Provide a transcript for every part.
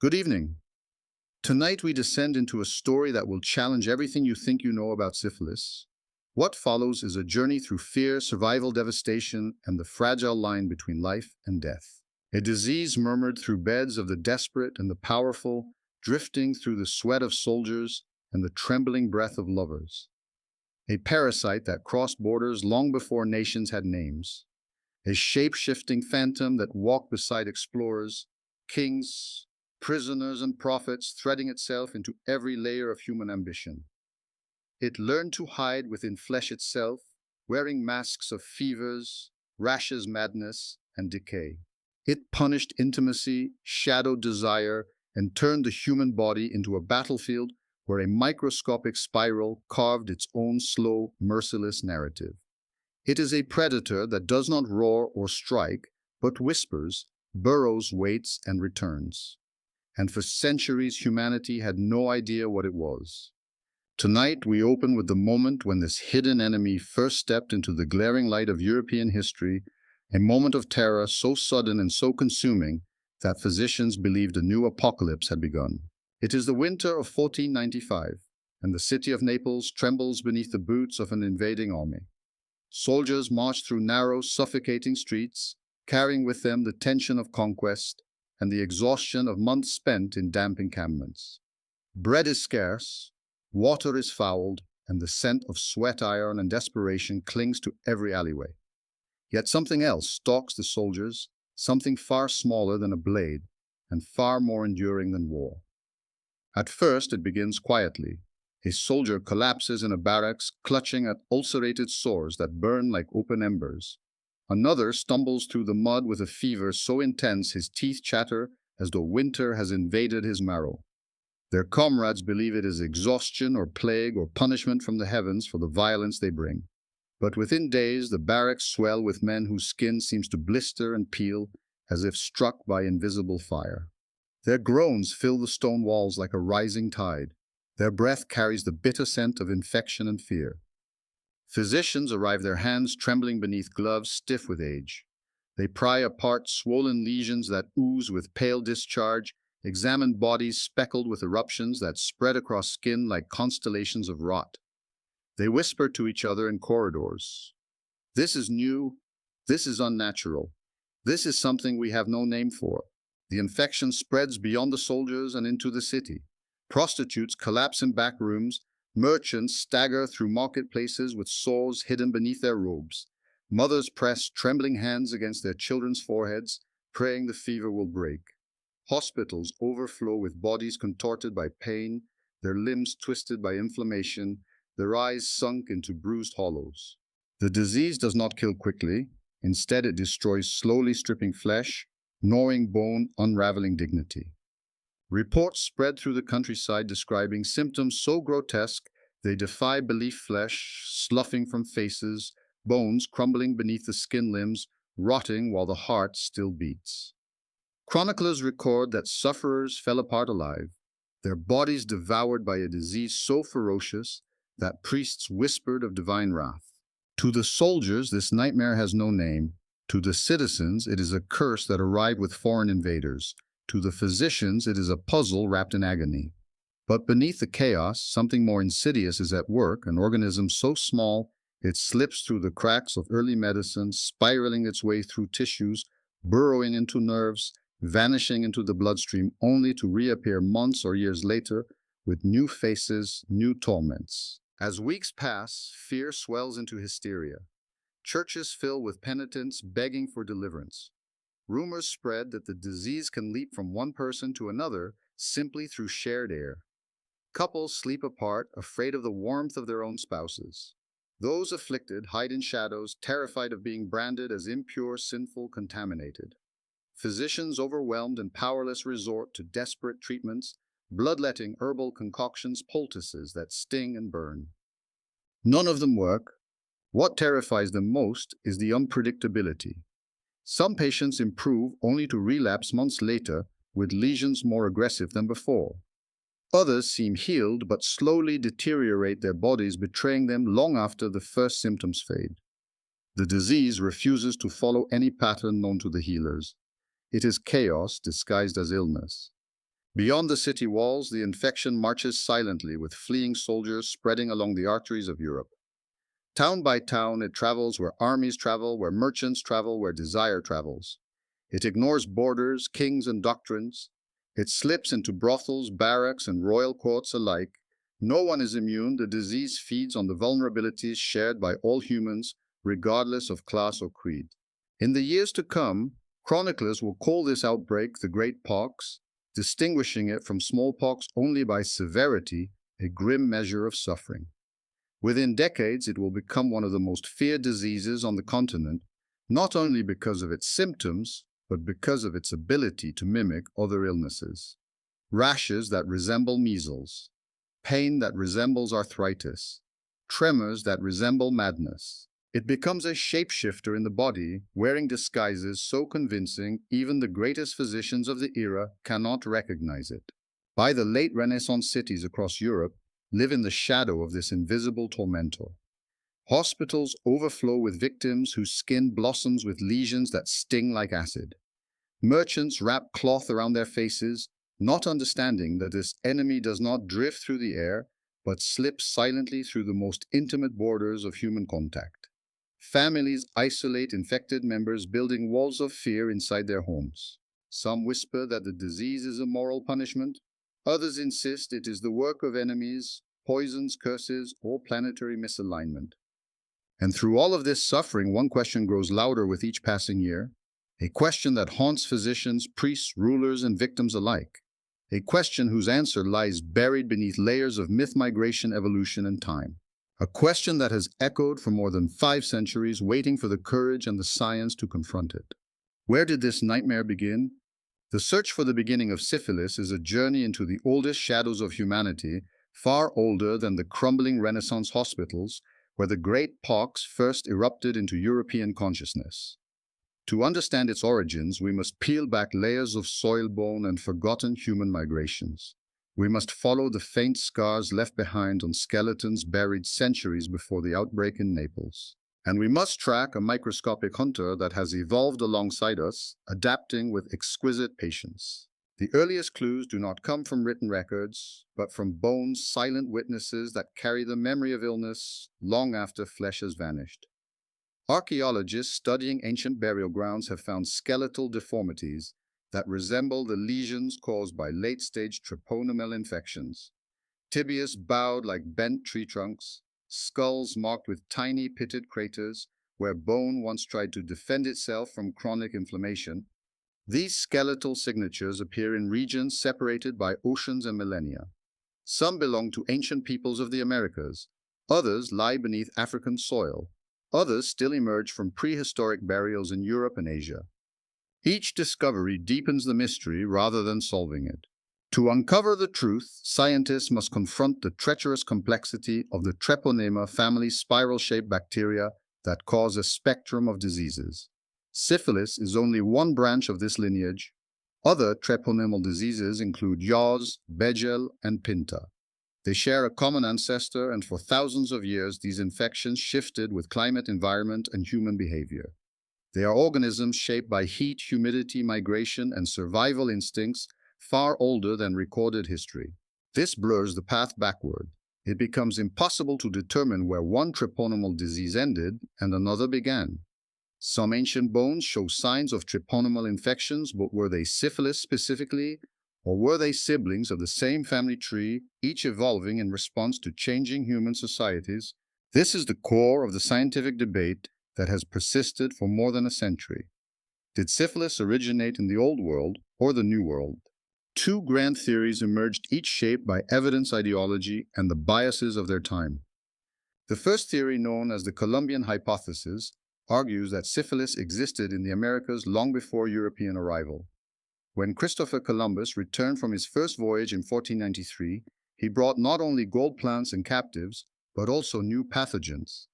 Good evening. Tonight we descend into a story that will challenge everything you think you know about syphilis. What follows is a journey through fear, survival devastation, and the fragile line between life and death. A disease murmured through beds of the desperate and the powerful, drifting through the sweat of soldiers and the trembling breath of lovers. A parasite that crossed borders long before nations had names. A shape-shifting phantom that walked beside explorers, kings, prisoners, and prophets, threading itself into every layer of human ambition. It learned to hide within flesh itself, wearing masks of fevers, rashes, madness, and decay. It punished intimacy, shadowed desire, and turned the human body into a battlefield where a microscopic spiral carved its own slow, merciless narrative. It is a predator that does not roar or strike, but whispers, burrows, waits, and returns. And for centuries humanity had no idea what it was. Tonight we open with the moment when this hidden enemy first stepped into the glaring light of European history, a moment of terror so sudden and so consuming that physicians believed a new apocalypse had begun. It is the winter of 1495, and the city of Naples trembles beneath the boots of an invading army. Soldiers march through narrow, suffocating streets, carrying with them the tension of conquest and the exhaustion of months spent in damp encampments. Bread is scarce, water is fouled, and the scent of sweat iron and desperation clings to every alleyway. Yet something else stalks the soldiers, something far smaller than a blade and far more enduring than war. At first it begins quietly. A soldier collapses in a barracks, clutching at ulcerated sores that burn like open embers. Another stumbles through the mud with a fever so intense his teeth chatter as though winter has invaded his marrow. Their comrades believe it is exhaustion or plague or punishment from the heavens for the violence they bring. But within days the barracks swell with men whose skin seems to blister and peel as if struck by invisible fire. Their groans fill the stone walls like a rising tide. Their breath carries the bitter scent of infection and fear. Physicians arrive, their hands trembling beneath gloves stiff with age. They pry apart swollen lesions that ooze with pale discharge, examine bodies speckled with eruptions that spread across skin like constellations of rot. They whisper to each other in corridors. This is new. This is unnatural. This is something we have no name for. The infection spreads beyond the soldiers and into the city. Prostitutes collapse in back rooms. Merchants stagger through marketplaces with sores hidden beneath their robes. Mothers press trembling hands against their children's foreheads, praying the fever will break. Hospitals overflow with bodies contorted by pain, their limbs twisted by inflammation, their eyes sunk into bruised hollows. The disease does not kill quickly. Instead, it destroys slowly, stripping flesh, gnawing bone, unraveling dignity. Reports spread through the countryside describing symptoms so grotesque they defy belief: flesh sloughing from faces, bones crumbling beneath the skin, limbs rotting while the heart still beats. Chroniclers record that sufferers fell apart alive, their bodies devoured by a disease so ferocious that priests whispered of divine wrath. To the soldiers, this nightmare has no name. To the citizens, it is a curse that arrived with foreign invaders. To the physicians, it is a puzzle wrapped in agony. But beneath the chaos, something more insidious is at work, an organism so small it slips through the cracks of early medicine, spiraling its way through tissues, burrowing into nerves, vanishing into the bloodstream, only to reappear months or years later with new faces, new torments. As weeks pass, fear swells into hysteria. Churches fill with penitents begging for deliverance. Rumors spread that the disease can leap from one person to another simply through shared air. Couples sleep apart, afraid of the warmth of their own spouses. Those afflicted hide in shadows, terrified of being branded as impure, sinful, contaminated. Physicians, overwhelmed and powerless, resort to desperate treatments, bloodletting herbal concoctions, poultices that sting and burn. None of them work. What terrifies them most is the unpredictability. Some patients improve only to relapse months later with lesions more aggressive than before. Others seem healed but slowly deteriorate, their bodies betraying them long after the first symptoms fade. The disease refuses to follow any pattern known to the healers. It is chaos disguised as illness. Beyond the city walls, the infection marches silently with fleeing soldiers spreading along the arteries of Europe. Town by town, it travels where armies travel, where merchants travel, where desire travels. It ignores borders, kings, and doctrines. It slips into brothels, barracks, and royal courts alike. No one is immune. The disease feeds on the vulnerabilities shared by all humans, regardless of class or creed. In the years to come, chroniclers will call this outbreak the Great Pox, distinguishing it from smallpox only by severity, a grim measure of suffering. Within decades, it will become one of the most feared diseases on the continent, not only because of its symptoms, but because of its ability to mimic other illnesses. Rashes that resemble measles, pain that resembles arthritis, tremors that resemble madness. It becomes a shapeshifter in the body, wearing disguises so convincing even the greatest physicians of the era cannot recognize it. By the late Renaissance, cities across Europe live in the shadow of this invisible tormentor. Hospitals overflow with victims whose skin blossoms with lesions that sting like acid. Merchants wrap cloth around their faces, not understanding that this enemy does not drift through the air, but slips silently through the most intimate borders of human contact. Families isolate infected members, building walls of fear inside their homes. Some whisper that the disease is a moral punishment. Others insist it is the work of enemies, poisons, curses, or planetary misalignment. And through all of this suffering, one question grows louder with each passing year. A question that haunts physicians, priests, rulers, and victims alike. A question whose answer lies buried beneath layers of myth, migration, evolution, and time. A question that has echoed for more than 5 centuries, waiting for the courage and the science to confront it. Where did this nightmare begin? The search for the beginning of syphilis is a journey into the oldest shadows of humanity, far older than the crumbling Renaissance hospitals, where the Great Pox first erupted into European consciousness. To understand its origins, we must peel back layers of soil-borne and forgotten human migrations. We must follow the faint scars left behind on skeletons buried centuries before the outbreak in Naples. And we must track a microscopic hunter that has evolved alongside us, adapting with exquisite patience. The earliest clues do not come from written records, but from bones, silent witnesses that carry the memory of illness long after flesh has vanished. Archaeologists studying ancient burial grounds have found skeletal deformities that resemble the lesions caused by late-stage treponemal infections. Tibias bowed like bent tree trunks, skulls marked with tiny pitted craters where bone once tried to defend itself from chronic inflammation. These skeletal signatures appear in regions separated by oceans and millennia. Some belong to ancient peoples of the Americas, others lie beneath African soil. Others still emerge from prehistoric burials in Europe and Asia. Each discovery deepens the mystery rather than solving it. To uncover the truth, scientists must confront the treacherous complexity of the Treponema family spiral-shaped bacteria that cause a spectrum of diseases. Syphilis is only one branch of this lineage. Other treponemal diseases include yaws, begel, and pinta. They share a common ancestor, and for thousands of years, these infections shifted with climate, environment, and human behavior. They are organisms shaped by heat, humidity, migration, and survival instincts far older than recorded history. This blurs the path backward. It becomes impossible to determine where one treponemal disease ended and another began. Some ancient bones show signs of treponemal infections, but were they syphilis specifically? Or were they siblings of the same family tree, each evolving in response to changing human societies? This is the core of the scientific debate that has persisted for more than a century. Did syphilis originate in the Old World or the New World? Two grand theories emerged, each shaped by evidence, ideology, and the biases of their time. The first theory, known as the Columbian hypothesis, argues that syphilis existed in the Americas long before European arrival. When Christopher Columbus returned from his first voyage in 1493, he brought not only gold plants and captives, but also new pathogens.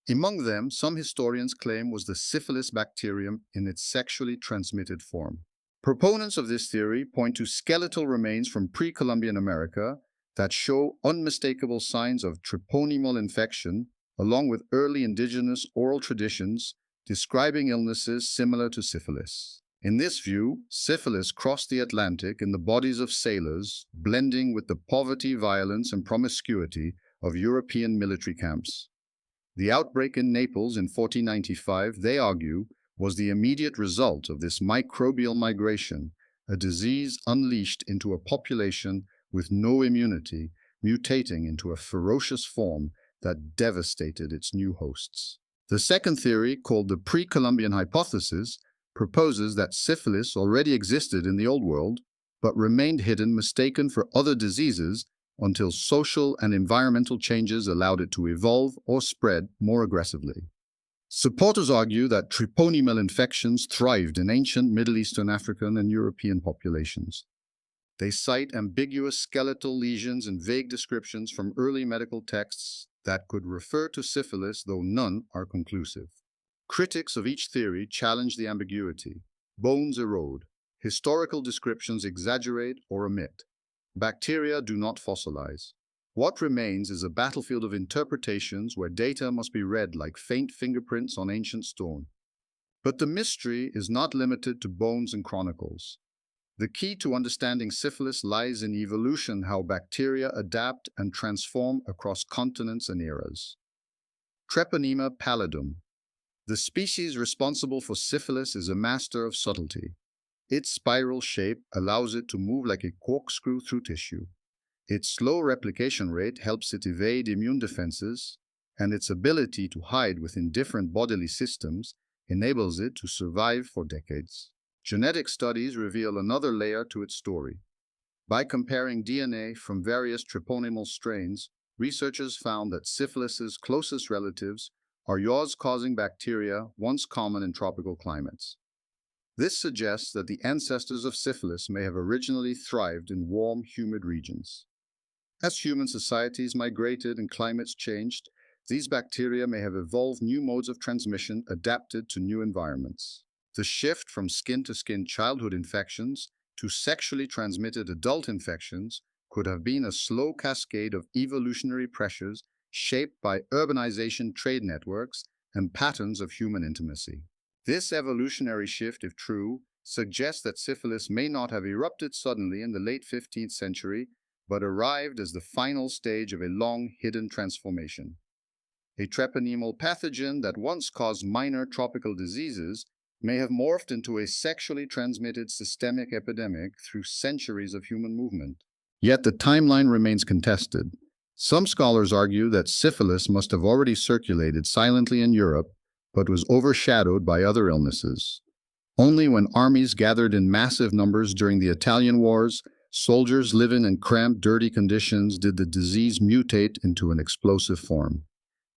Among them, some historians claim was the syphilis bacterium in its sexually transmitted form. Proponents of this theory point to skeletal remains from pre-Columbian America that show unmistakable signs of treponemal infection, along with early indigenous oral traditions describing illnesses similar to syphilis. In this view, syphilis crossed the Atlantic in the bodies of sailors, blending with the poverty, violence, and promiscuity of European military camps. The outbreak in Naples in 1495, they argue, was the immediate result of this microbial migration, a disease unleashed into a population with no immunity, mutating into a ferocious form that devastated its new hosts. The second theory, called the pre-Columbian hypothesis, proposes that syphilis already existed in the Old World, but remained hidden, mistaken for other diseases until social and environmental changes allowed it to evolve or spread more aggressively. Supporters argue that treponemal infections thrived in ancient Middle Eastern, African, and European populations. They cite ambiguous skeletal lesions and vague descriptions from early medical texts that could refer to syphilis, though none are conclusive. Critics of each theory challenge the ambiguity. Bones erode. Historical descriptions exaggerate or omit. Bacteria do not fossilize. What remains is a battlefield of interpretations where data must be read like faint fingerprints on ancient stone. But the mystery is not limited to bones and chronicles. The key to understanding syphilis lies in evolution, how bacteria adapt and transform across continents and eras. Treponema pallidum. The species responsible for syphilis is a master of subtlety. Its spiral shape allows it to move like a corkscrew through tissue. Its slow replication rate helps it evade immune defenses, and its ability to hide within different bodily systems enables it to survive for decades. Genetic studies reveal another layer to its story. By comparing DNA from various treponemal strains, researchers found that syphilis's closest relatives are yaws-causing bacteria once common in tropical climates. This suggests that the ancestors of syphilis may have originally thrived in warm, humid regions. As human societies migrated and climates changed, these bacteria may have evolved new modes of transmission adapted to new environments. The shift from skin-to-skin childhood infections to sexually transmitted adult infections could have been a slow cascade of evolutionary pressures shaped by urbanization, trade networks, and patterns of human intimacy. This evolutionary shift, if true, suggests that syphilis may not have erupted suddenly in the late 15th century, but arrived as the final stage of a long, hidden transformation. A treponemal pathogen that once caused minor tropical diseases may have morphed into a sexually transmitted systemic epidemic through centuries of human movement. Yet the timeline remains contested. Some scholars argue that syphilis must have already circulated silently in Europe, but was overshadowed by other illnesses. Only when armies gathered in massive numbers during the Italian wars, soldiers living in cramped, dirty conditions, did the disease mutate into an explosive form.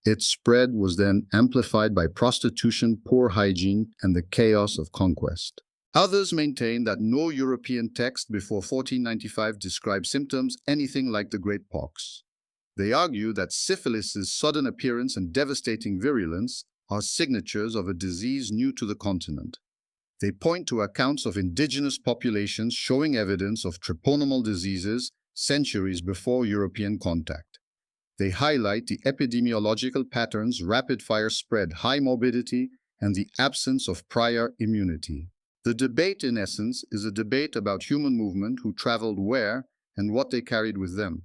Its spread was then amplified by prostitution, poor hygiene, and the chaos of conquest. Others maintain that no European text before 1495 described symptoms anything like the Great Pox. They argue that syphilis's sudden appearance and devastating virulence are signatures of a disease new to the continent. They point to accounts of indigenous populations showing evidence of treponemal diseases centuries before European contact. They highlight the epidemiological patterns, rapid-fire spread, high morbidity, and the absence of prior immunity. The debate, in essence, is a debate about human movement, who traveled where, and what they carried with them.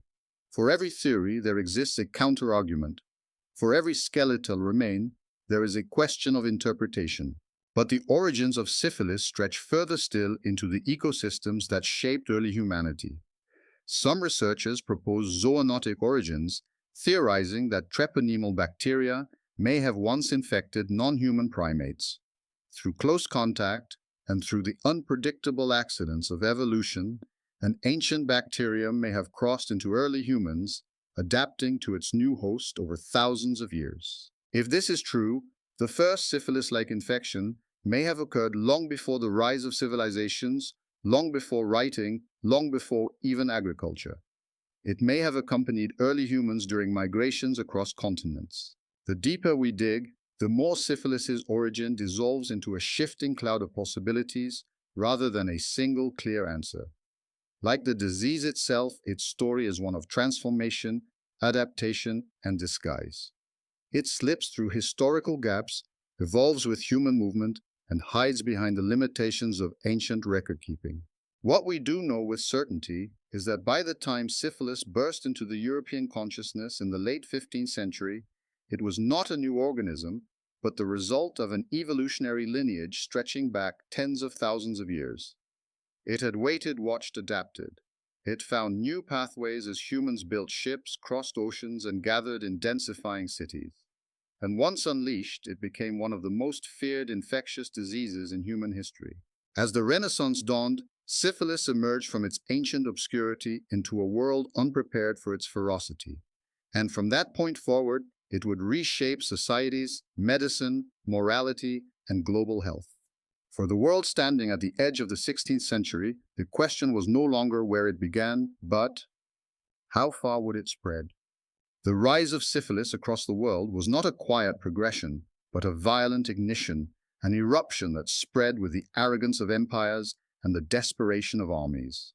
For every theory, there exists a counter-argument. For every skeletal remain, there is a question of interpretation. But the origins of syphilis stretch further still into the ecosystems that shaped early humanity. Some researchers propose zoonotic origins, theorizing that treponemal bacteria may have once infected non-human primates. Through close contact and through the unpredictable accidents of evolution, an ancient bacterium may have crossed into early humans, adapting to its new host over thousands of years. If this is true, the first syphilis-like infection may have occurred long before the rise of civilizations, long before writing, long before even agriculture. It may have accompanied early humans during migrations across continents. The deeper we dig, the more syphilis's origin dissolves into a shifting cloud of possibilities rather than a single clear answer. Like the disease itself, its story is one of transformation, adaptation, and disguise. It slips through historical gaps, evolves with human movement, and hides behind the limitations of ancient record-keeping. What we do know with certainty is that by the time syphilis burst into the European consciousness in the late 15th century, it was not a new organism, but the result of an evolutionary lineage stretching back tens of thousands of years. It had waited, watched, adapted. It found new pathways as humans built ships, crossed oceans, and gathered in densifying cities. And once unleashed, it became one of the most feared infectious diseases in human history. As the Renaissance dawned, syphilis emerged from its ancient obscurity into a world unprepared for its ferocity. And from that point forward, it would reshape societies, medicine, morality, and global health. For the world standing at the edge of the 16th century, the question was no longer where it began, but how far would it spread? The rise of syphilis across the world was not a quiet progression, but a violent ignition, an eruption that spread with the arrogance of empires and the desperation of armies.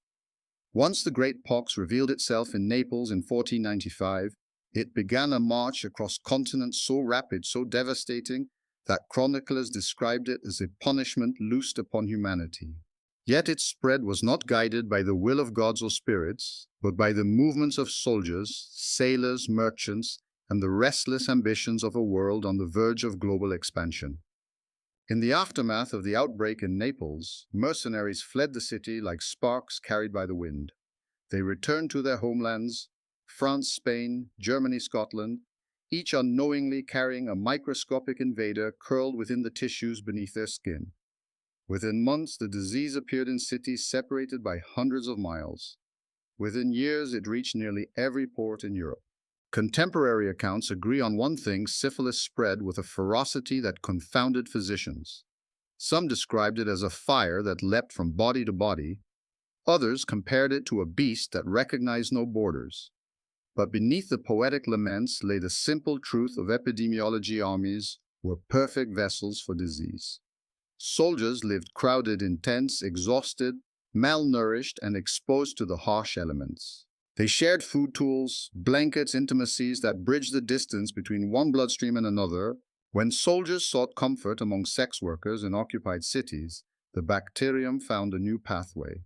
Once the Great Pox revealed itself in Naples in 1495, it began a march across continents so rapid, so devastating, that chroniclers described it as a punishment loosed upon humanity. Yet its spread was not guided by the will of gods or spirits, but by the movements of soldiers, sailors, merchants, and the restless ambitions of a world on the verge of global expansion. In the aftermath of the outbreak in Naples, mercenaries fled the city like sparks carried by the wind. They returned to their homelands, France, Spain, Germany, Scotland, each unknowingly carrying a microscopic invader curled within the tissues beneath their skin. Within months, the disease appeared in cities separated by hundreds of miles. Within years, it reached nearly every port in Europe. Contemporary accounts agree on one thing: syphilis spread with a ferocity that confounded physicians. Some described it as a fire that leapt from body to body. Others compared it to a beast that recognized no borders. But beneath the poetic laments lay the simple truth of epidemiology: armies were perfect vessels for disease. Soldiers lived crowded in tents, exhausted, malnourished, and exposed to the harsh elements. They shared food tools, blankets, intimacies that bridged the distance between one bloodstream and another. When soldiers sought comfort among sex workers in occupied cities, the bacterium found a new pathway.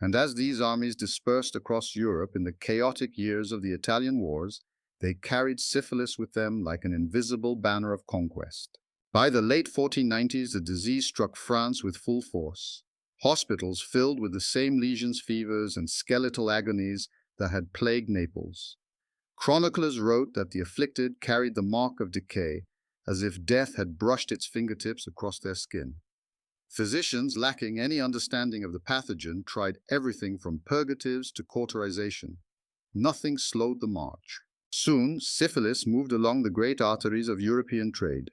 And as these armies dispersed across Europe in the chaotic years of the Italian wars, they carried syphilis with them like an invisible banner of conquest. By the late 1490s, the disease struck France with full force. Hospitals filled with the same lesions, fevers, and skeletal agonies that had plagued Naples. Chroniclers wrote that the afflicted carried the mark of decay, as if death had brushed its fingertips across their skin. Physicians, lacking any understanding of the pathogen, tried everything from purgatives to cauterization. Nothing slowed the march. Soon, syphilis moved along the great arteries of European trade.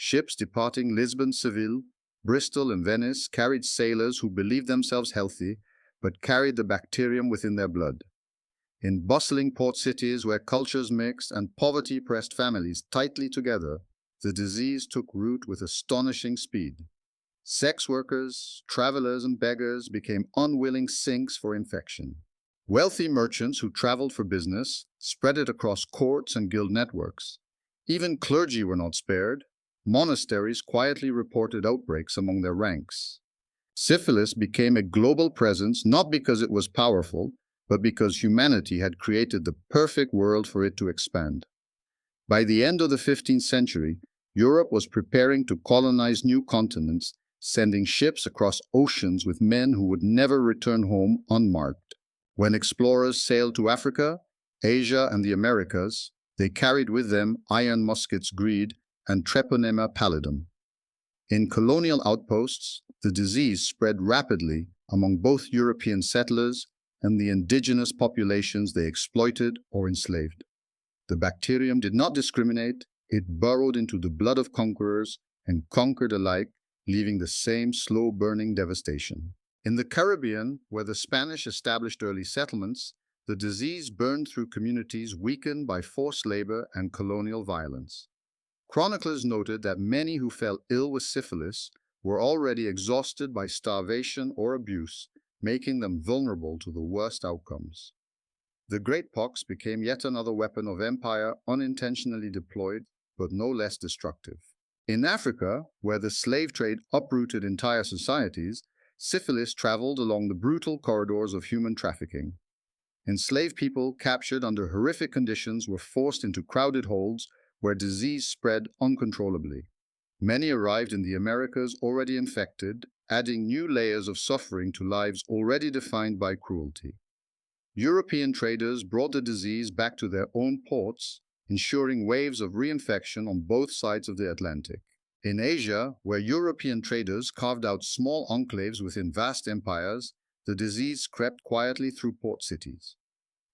Ships departing Lisbon, Seville, Bristol, and Venice carried sailors who believed themselves healthy, but carried the bacterium within their blood. In bustling port cities where cultures mixed and poverty pressed families tightly together, the disease took root with astonishing speed. Sex workers, travelers, and beggars became unwilling sinks for infection. Wealthy merchants who traveled for business spread it across courts and guild networks. Even clergy were not spared. Monasteries quietly reported outbreaks among their ranks. Syphilis became a global presence not because it was powerful, but because humanity had created the perfect world for it to expand. By the end of the 15th century, Europe was preparing to colonize new continents, sending ships across oceans with men who would never return home unmarked. When explorers sailed to Africa, Asia, and the Americas, they carried with them iron muskets, greed, and Treponema pallidum. In colonial outposts, the disease spread rapidly among both European settlers and the indigenous populations they exploited or enslaved. The bacterium did not discriminate. It burrowed into the blood of conquerors and conquered alike, leaving the same slow-burning devastation. In the Caribbean, where the Spanish established early settlements, the disease burned through communities weakened by forced labor and colonial violence. Chroniclers noted that many who fell ill with syphilis were already exhausted by starvation or abuse, making them vulnerable to the worst outcomes. The Great Pox became yet another weapon of empire, unintentionally deployed, but no less destructive. In Africa, where the slave trade uprooted entire societies, syphilis traveled along the brutal corridors of human trafficking. Enslaved people captured under horrific conditions were forced into crowded holds where disease spread uncontrollably. Many arrived in the Americas already infected, adding new layers of suffering to lives already defined by cruelty. European traders brought the disease back to their own ports, ensuring waves of reinfection on both sides of the Atlantic. In Asia, where European traders carved out small enclaves within vast empires, the disease crept quietly through port cities.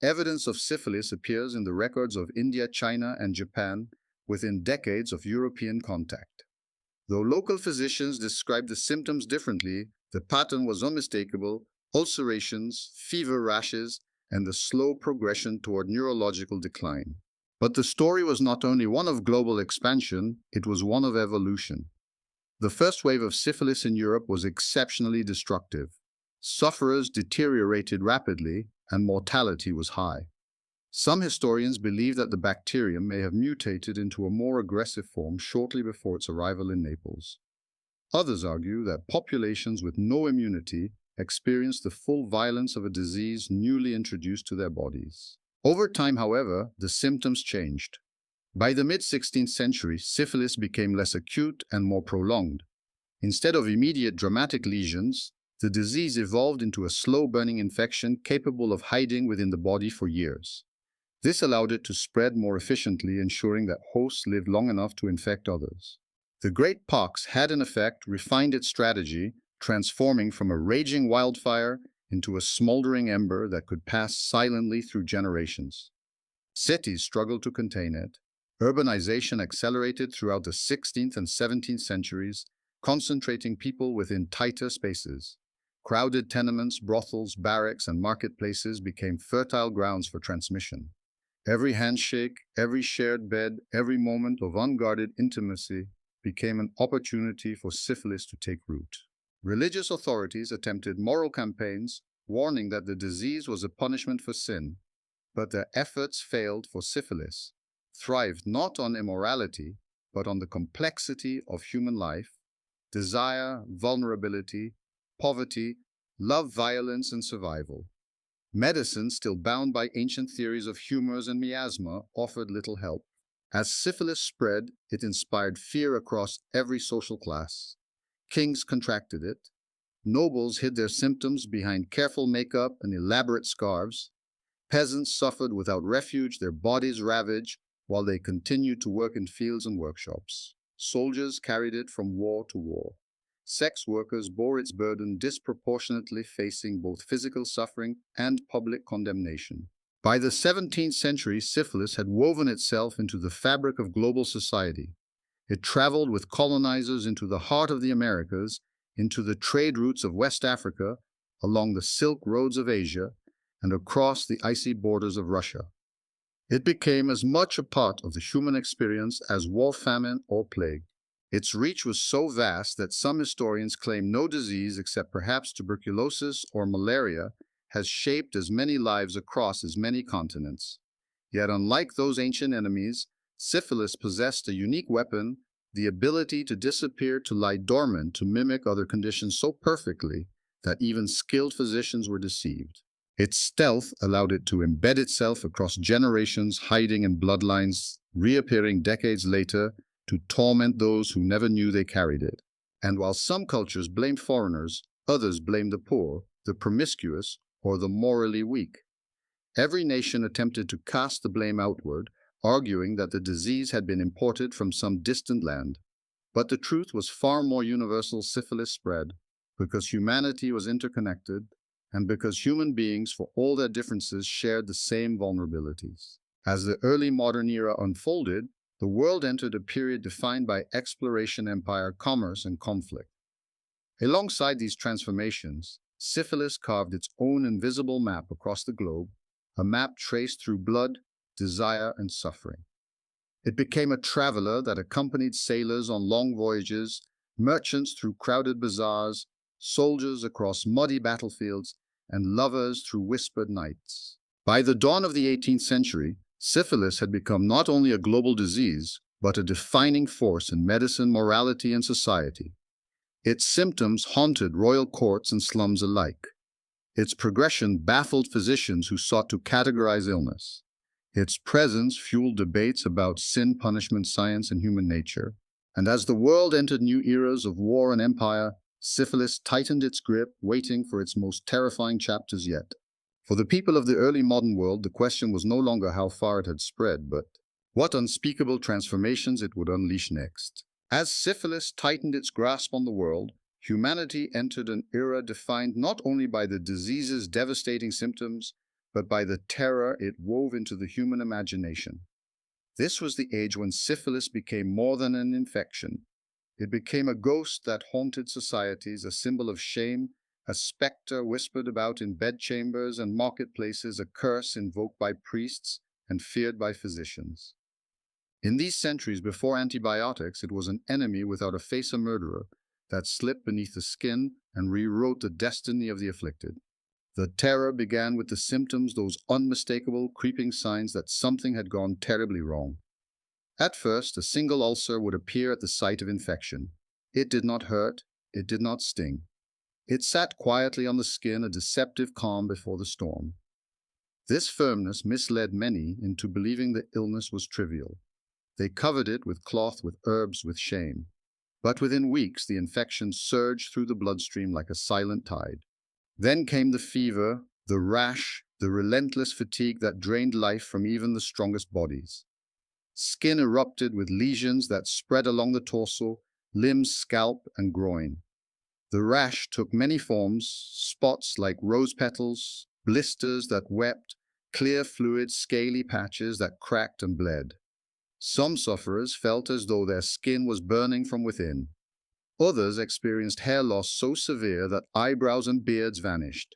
Evidence of syphilis appears in the records of India, China, and Japan within decades of European contact. Though local physicians described the symptoms differently, the pattern was unmistakable: ulcerations, fever rashes, and the slow progression toward neurological decline. But the story was not only one of global expansion, it was one of evolution. The first wave of syphilis in Europe was exceptionally destructive. Sufferers deteriorated rapidly, and mortality was high. Some historians believe that the bacterium may have mutated into a more aggressive form shortly before its arrival in Naples. Others argue that populations with no immunity experienced the full violence of a disease newly introduced to their bodies. Over time, however, the symptoms changed. By the mid-16th century, syphilis became less acute and more prolonged. Instead of immediate dramatic lesions, the disease evolved into a slow-burning infection capable of hiding within the body for years. This allowed it to spread more efficiently, ensuring that hosts lived long enough to infect others. The Great Pox had in effect refined its strategy, transforming from a raging wildfire into a smoldering ember that could pass silently through generations. Cities struggled to contain it. Urbanization accelerated throughout the 16th and 17th centuries, concentrating people within tighter spaces. Crowded tenements, brothels, barracks, and marketplaces became fertile grounds for transmission. Every handshake, every shared bed, every moment of unguarded intimacy became an opportunity for syphilis to take root. Religious authorities attempted moral campaigns, warning that the disease was a punishment for sin, but their efforts failed, for syphilis thrived not on immorality, but on the complexity of human life: desire, vulnerability, poverty, love, violence, and survival. Medicine, still bound by ancient theories of humors and miasma, offered little help. As syphilis spread, it inspired fear across every social class. Kings contracted it. Nobles hid their symptoms behind careful makeup and elaborate scarves. Peasants suffered without refuge, their bodies ravaged, while they continued to work in fields and workshops. Soldiers carried it from war to war. Sex workers bore its burden disproportionately, facing both physical suffering and public condemnation. By the 17th century, syphilis had woven itself into the fabric of global society. It traveled with colonizers into the heart of the Americas, into the trade routes of West Africa, along the Silk Roads of Asia, and across the icy borders of Russia. It became as much a part of the human experience as war, famine, or plague. Its reach was so vast that some historians claim no disease, except perhaps tuberculosis or malaria, has shaped as many lives across as many continents. Yet, unlike those ancient enemies, syphilis possessed a unique weapon: the ability to disappear, to lie dormant, to mimic other conditions so perfectly that even skilled physicians were deceived. Its stealth allowed it to embed itself across generations, hiding in bloodlines, reappearing decades later to torment those who never knew they carried it. And while some cultures blamed foreigners, others blamed the poor, the promiscuous, or the morally weak. Every nation attempted to cast the blame outward, arguing that the disease had been imported from some distant land. But the truth was far more universal: syphilis spread because humanity was interconnected, and because human beings, for all their differences, shared the same vulnerabilities. As the early modern era unfolded, the world entered a period defined by exploration, empire, commerce, and conflict. Alongside these transformations, syphilis carved its own invisible map across the globe, a map traced through blood, desire, and suffering. It became a traveler that accompanied sailors on long voyages, merchants through crowded bazaars, soldiers across muddy battlefields, and lovers through whispered nights. By the dawn of the 18th century, syphilis had become not only a global disease, but a defining force in medicine, morality, and society. Its symptoms haunted royal courts and slums alike. Its progression baffled physicians who sought to categorize illness. Its presence fueled debates about sin, punishment, science, and human nature. And as the world entered new eras of war and empire, syphilis tightened its grip, waiting for its most terrifying chapters yet. For the people of the early modern world, the question was no longer how far it had spread, but what unspeakable transformations it would unleash next. As syphilis tightened its grasp on the world, humanity entered an era defined not only by the disease's devastating symptoms, but by the terror it wove into the human imagination. This was the age when syphilis became more than an infection. It became a ghost that haunted societies, a symbol of shame, a specter whispered about in bedchambers and marketplaces, a curse invoked by priests and feared by physicians. In these centuries before antibiotics, it was an enemy without a face, a murderer, that slipped beneath the skin and rewrote the destiny of the afflicted. The terror began with the symptoms, those unmistakable, creeping signs that something had gone terribly wrong. At first, a single ulcer would appear at the site of infection. It did not hurt, it did not sting. It sat quietly on the skin, a deceptive calm before the storm. This firmness misled many into believing the illness was trivial. They covered it with cloth, with herbs, with shame. But within weeks, the infection surged through the bloodstream like a silent tide. Then came the fever, the rash, the relentless fatigue that drained life from even the strongest bodies. Skin erupted with lesions that spread along the torso, limbs, scalp, and groin. The rash took many forms: spots like rose petals, blisters that wept, clear fluid, scaly patches that cracked and bled. Some sufferers felt as though their skin was burning from within. Others experienced hair loss so severe that eyebrows and beards vanished.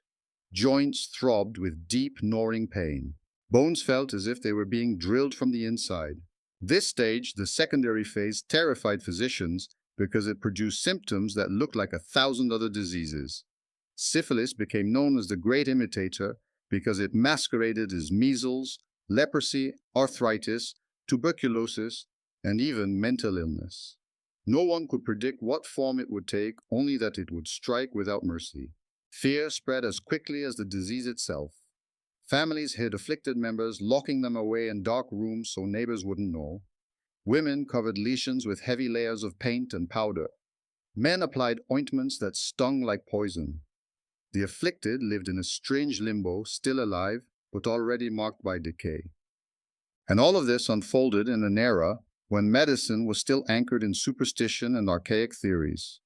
Joints throbbed with deep, gnawing pain. Bones felt as if they were being drilled from the inside. This stage, the secondary phase, terrified physicians because it produced symptoms that looked like 1,000 other diseases. Syphilis became known as the Great Imitator because it masqueraded as measles, leprosy, arthritis, tuberculosis, and even mental illness. No one could predict what form it would take, only that it would strike without mercy. Fear spread as quickly as the disease itself. Families hid afflicted members, locking them away in dark rooms so neighbors wouldn't know. Women covered lesions with heavy layers of paint and powder. Men applied ointments that stung like poison. The afflicted lived in a strange limbo, still alive, but already marked by decay. And all of this unfolded in an era when medicine was still anchored in superstition and archaic theories.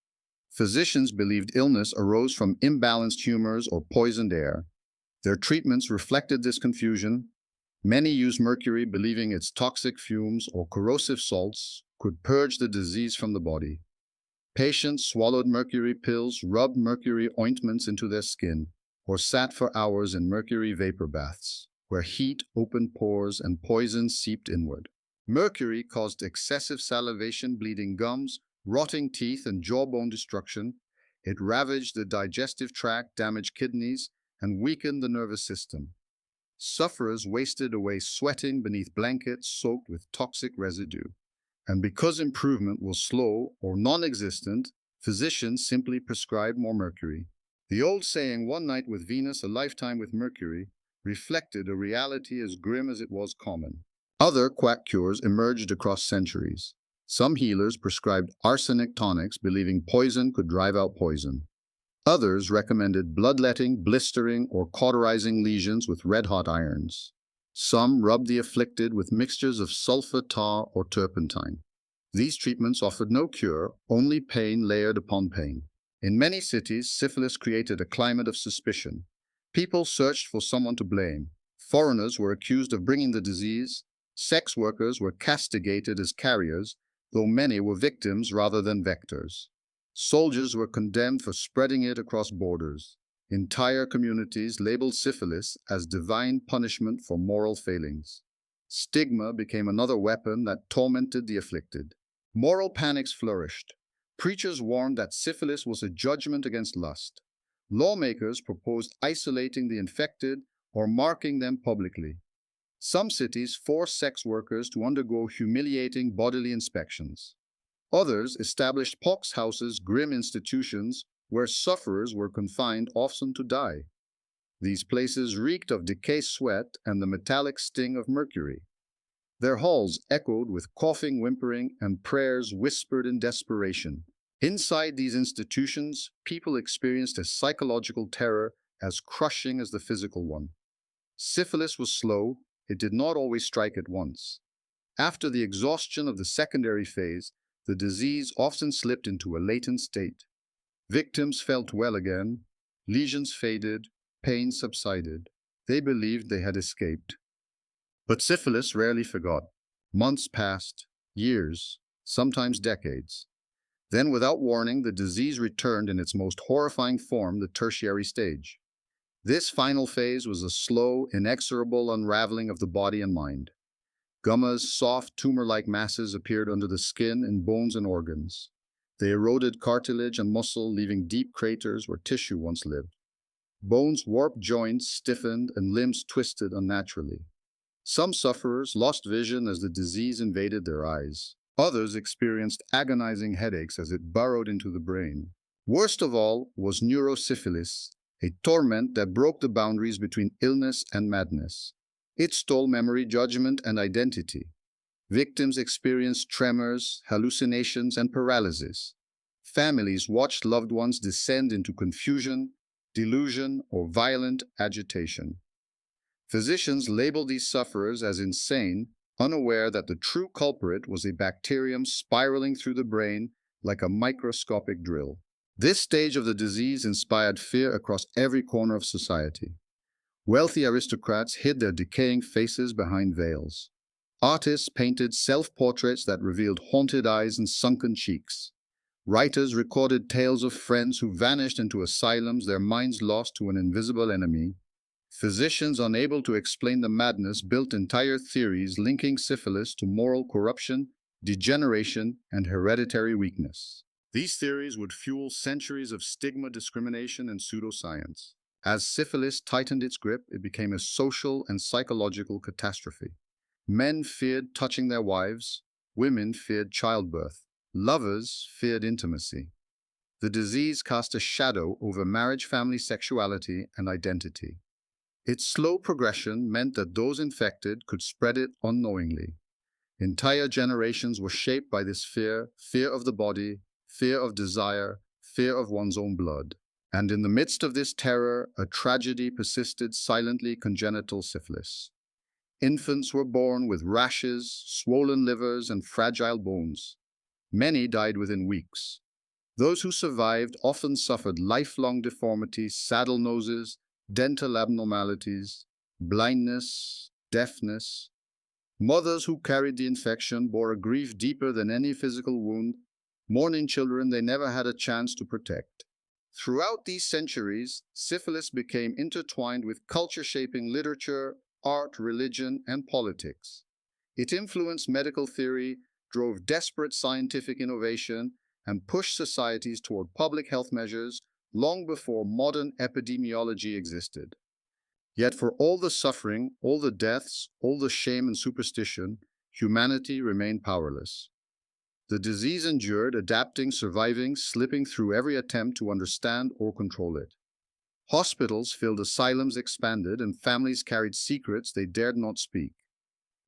Physicians believed illness arose from imbalanced humors or poisoned air. Their treatments reflected this confusion. Many used mercury, believing its toxic fumes or corrosive salts could purge the disease from the body. Patients swallowed mercury pills, rubbed mercury ointments into their skin, or sat for hours in mercury vapor baths, where heat opened pores and poison seeped inward. Mercury caused excessive salivation, bleeding gums, rotting teeth, and jawbone destruction. It ravaged the digestive tract, damaged kidneys, and weakened the nervous system. Sufferers wasted away sweating beneath blankets soaked with toxic residue. And because improvement was slow or non-existent, physicians simply prescribed more mercury. The old saying, "one night with Venus, a lifetime with Mercury," reflected a reality as grim as it was common. Other quack cures emerged across centuries. Some healers prescribed arsenic tonics, believing poison could drive out poison. Others recommended bloodletting, blistering, or cauterizing lesions with red-hot irons. Some rubbed the afflicted with mixtures of sulfur, tar, or turpentine. These treatments offered no cure, only pain layered upon pain. In many cities, syphilis created a climate of suspicion. People searched for someone to blame. Foreigners were accused of bringing the disease. Sex workers were castigated as carriers, though many were victims rather than vectors. Soldiers were condemned for spreading it across borders. Entire communities labeled syphilis as divine punishment for moral failings. Stigma became another weapon that tormented the afflicted. Moral panics flourished. Preachers warned that syphilis was a judgment against lust. Lawmakers proposed isolating the infected or marking them publicly. Some cities forced sex workers to undergo humiliating bodily inspections. Others established pox houses, grim institutions where sufferers were confined, often to die. These places reeked of decay, sweat, and the metallic sting of mercury. Their halls echoed with coughing, whimpering, and prayers whispered in desperation. Inside these institutions, people experienced a psychological terror as crushing as the physical one. Syphilis was slow, it did not always strike at once. After the exhaustion of the secondary phase, the disease often slipped into a latent state. Victims felt well again, lesions faded, pain subsided. They believed they had escaped. But syphilis rarely forgot. Months passed, years, sometimes decades. Then, without warning, the disease returned in its most horrifying form, the tertiary stage. This final phase was a slow, inexorable unraveling of the body and mind. Gummas, soft, tumor-like masses appeared under the skin, in bones and organs. They eroded cartilage and muscle, leaving deep craters where tissue once lived. Bones warped, joints stiffened, and limbs twisted unnaturally. Some sufferers lost vision as the disease invaded their eyes. Others experienced agonizing headaches as it burrowed into the brain. Worst of all was neurosyphilis, a torment that broke the boundaries between illness and madness. It stole memory, judgment, and identity. Victims experienced tremors, hallucinations, and paralysis. Families watched loved ones descend into confusion, delusion, or violent agitation. Physicians labeled these sufferers as insane, unaware that the true culprit was a bacterium spiraling through the brain like a microscopic drill. This stage of the disease inspired fear across every corner of society. Wealthy aristocrats hid their decaying faces behind veils. Artists painted self-portraits that revealed haunted eyes and sunken cheeks. Writers recorded tales of friends who vanished into asylums, their minds lost to an invisible enemy. Physicians, unable to explain the madness, built entire theories linking syphilis to moral corruption, degeneration, and hereditary weakness. These theories would fuel centuries of stigma, discrimination, and pseudoscience. As syphilis tightened its grip, it became a social and psychological catastrophe. Men feared touching their wives, women feared childbirth, lovers feared intimacy. The disease cast a shadow over marriage, family, sexuality, and identity. Its slow progression meant that those infected could spread it unknowingly. Entire generations were shaped by this fear, fear of the body, fear of desire, fear of one's own blood. And in the midst of this terror, a tragedy persisted silently: congenital syphilis. Infants were born with rashes, swollen livers, and fragile bones. Many died within weeks. Those who survived often suffered lifelong deformities, saddle noses, dental abnormalities, blindness, deafness. Mothers who carried the infection bore a grief deeper than any physical wound, mourning children they never had a chance to protect. Throughout these centuries, syphilis became intertwined with culture-shaping literature, art, religion, and politics. It influenced medical theory, drove desperate scientific innovation, and pushed societies toward public health measures long before modern epidemiology existed. Yet for all the suffering, all the deaths, all the shame and superstition, humanity remained powerless. The disease endured, adapting, surviving, slipping through every attempt to understand or control it. Hospitals filled, asylums expanded, and families carried secrets they dared not speak.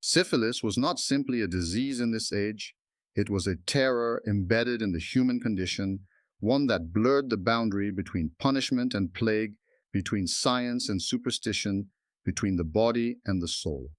Syphilis was not simply a disease in this age, it was a terror embedded in the human condition, one that blurred the boundary between punishment and plague, between science and superstition, between the body and the soul.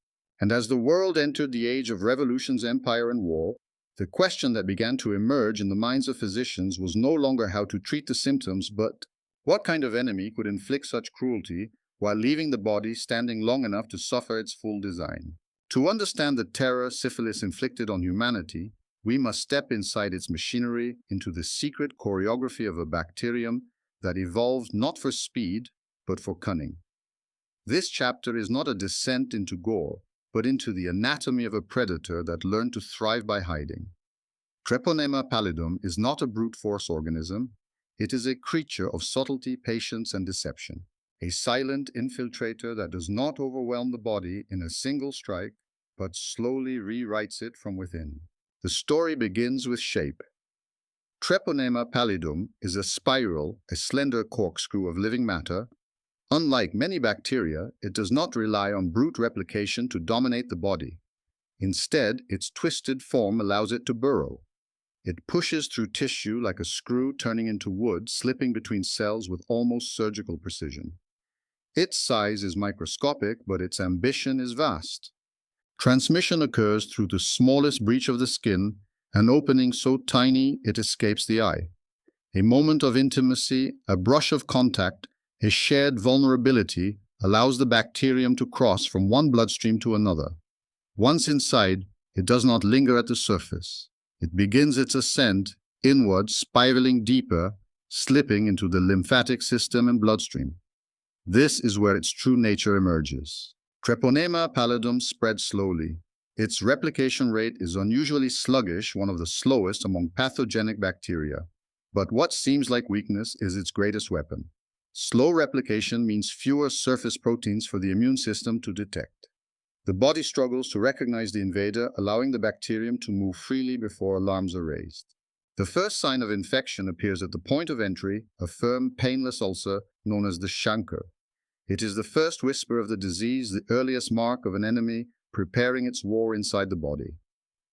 And as the world entered the age of revolutions, empire, and war, the question that began to emerge in the minds of physicians was no longer how to treat the symptoms, but what kind of enemy could inflict such cruelty while leaving the body standing long enough to suffer its full design. To understand the terror syphilis inflicted on humanity, we must step inside its machinery, into the secret choreography of a bacterium that evolved not for speed, but for cunning. This chapter is not a descent into gore, but into the anatomy of a predator that learned to thrive by hiding. Treponema pallidum is not a brute force organism. It is a creature of subtlety, patience, and deception. a silent infiltrator that does not overwhelm the body in a single strike, but slowly rewrites it from within. The story begins with shape. Treponema pallidum is a spiral, a slender corkscrew of living matter. Unlike many bacteria, it does not rely on brute replication to dominate the body. Instead, its twisted form allows it to burrow. It pushes through tissue like a screw turning into wood, slipping between cells with almost surgical precision. Its size is microscopic, but its ambition is vast. Transmission occurs through the smallest breach of the skin, an opening so tiny it escapes the eye. A moment of intimacy, a brush of contact, a shared vulnerability allows the bacterium to cross from one bloodstream to another. Once inside, it does not linger at the surface. It begins its ascent inward, spiraling deeper, slipping into the lymphatic system and bloodstream. This is where its true nature emerges. Treponema pallidum spreads slowly. Its replication rate is unusually sluggish, one of the slowest among pathogenic bacteria. But what seems like weakness is its greatest weapon. Slow replication means fewer surface proteins for the immune system to detect. The body struggles to recognize the invader, allowing the bacterium to move freely before alarms are raised. The first sign of infection appears at the point of entry, a firm, painless ulcer known as the chancre. It is the first whisper of the disease, the earliest mark of an enemy preparing its war inside the body.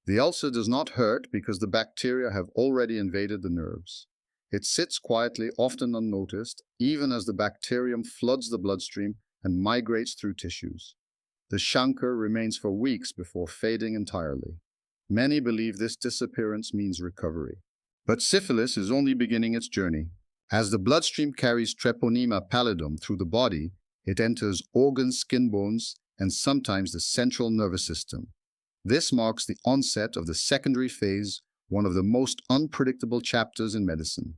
The ulcer does not hurt because the bacteria have already invaded the nerves. It sits quietly, often unnoticed, even as the bacterium floods the bloodstream and migrates through tissues. The chancre remains for weeks before fading entirely. Many believe this disappearance means recovery. But syphilis is only beginning its journey. As the bloodstream carries Treponema pallidum through the body, it enters organs, skin, bones, and sometimes the central nervous system. This marks the onset of the secondary phase, one of the most unpredictable chapters in medicine.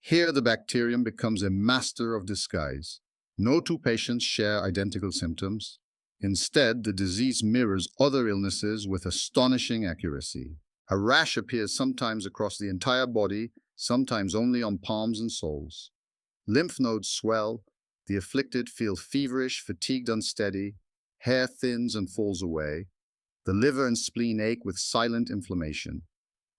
Here, the bacterium becomes a master of disguise. No two patients share identical symptoms. Instead, the disease mirrors other illnesses with astonishing accuracy. A rash appears sometimes across the entire body, sometimes only on palms and soles. Lymph nodes swell, the afflicted feel feverish, fatigued, unsteady, hair thins and falls away. The liver and spleen ache with silent inflammation.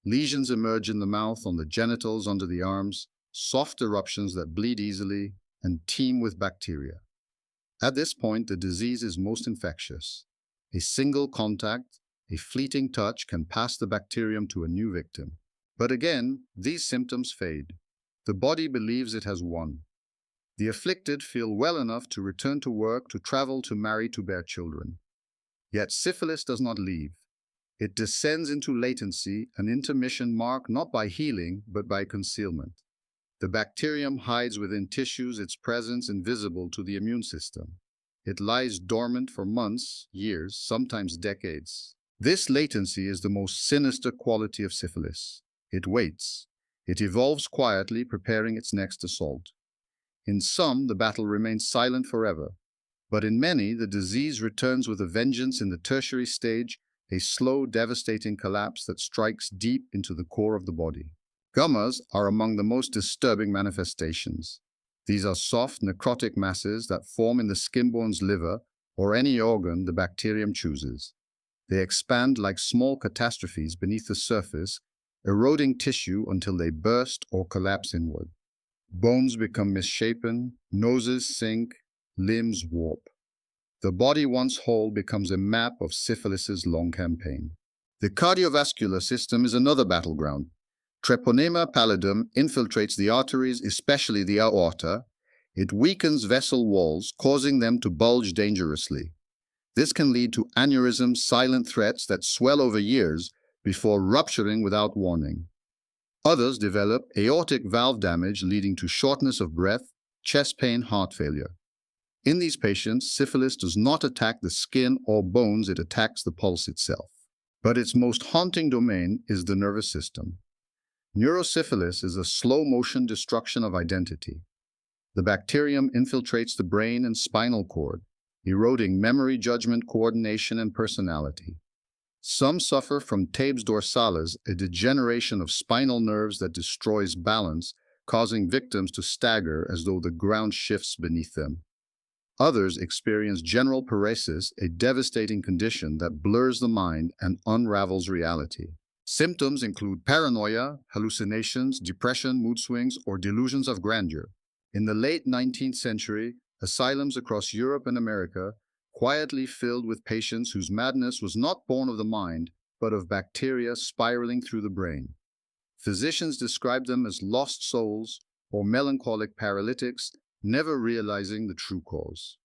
Lesions emerge in the mouth, on the genitals, under the arms, soft eruptions that bleed easily and teem with bacteria. At this point, the disease is most infectious. A single contact, a fleeting touch can pass the bacterium to a new victim. But again, these symptoms fade. The body believes it has won. The afflicted feel well enough to return to work, to travel, to marry, to bear children. Yet syphilis does not leave. It descends into latency, an intermission marked not by healing, but by concealment. The bacterium hides within tissues, its presence invisible to the immune system. It lies dormant for months, years, sometimes decades. This latency is the most sinister quality of syphilis. It waits. It evolves quietly, preparing its next assault. In some, the battle remains silent forever. But in many, the disease returns with a vengeance in the tertiary stage, a slow, devastating collapse that strikes deep into the core of the body. Gummas are among the most disturbing manifestations. These are soft, necrotic masses that form in the skin, bones, liver, or any organ the bacterium chooses. They expand like small catastrophes beneath the surface, eroding tissue until they burst or collapse inward. Bones become misshapen, noses sink, limbs warp. The body once whole becomes a map of syphilis's long campaign. The cardiovascular system is another battleground. Treponema pallidum infiltrates the arteries, especially the aorta. It weakens vessel walls, causing them to bulge dangerously. This can lead to aneurysms, silent threats that swell over years before rupturing without warning. Others develop aortic valve damage, leading to shortness of breath, chest pain, heart failure. In these patients, syphilis does not attack the skin or bones, it attacks the pulse itself. But its most haunting domain is the nervous system. Neurosyphilis is a slow-motion destruction of identity. The bacterium infiltrates the brain and spinal cord, eroding memory, judgment, coordination, and personality. Some suffer from tabes dorsalis, a degeneration of spinal nerves that destroys balance, causing victims to stagger as though the ground shifts beneath them. Others experience general paresis, a devastating condition that blurs the mind and unravels reality. Symptoms include paranoia, hallucinations, depression, mood swings, or delusions of grandeur. In the late 19th century, asylums across Europe and America quietly filled with patients whose madness was not born of the mind, but of bacteria spiraling through the brain. Physicians described them as lost souls or melancholic paralytics, never realizing the true cause.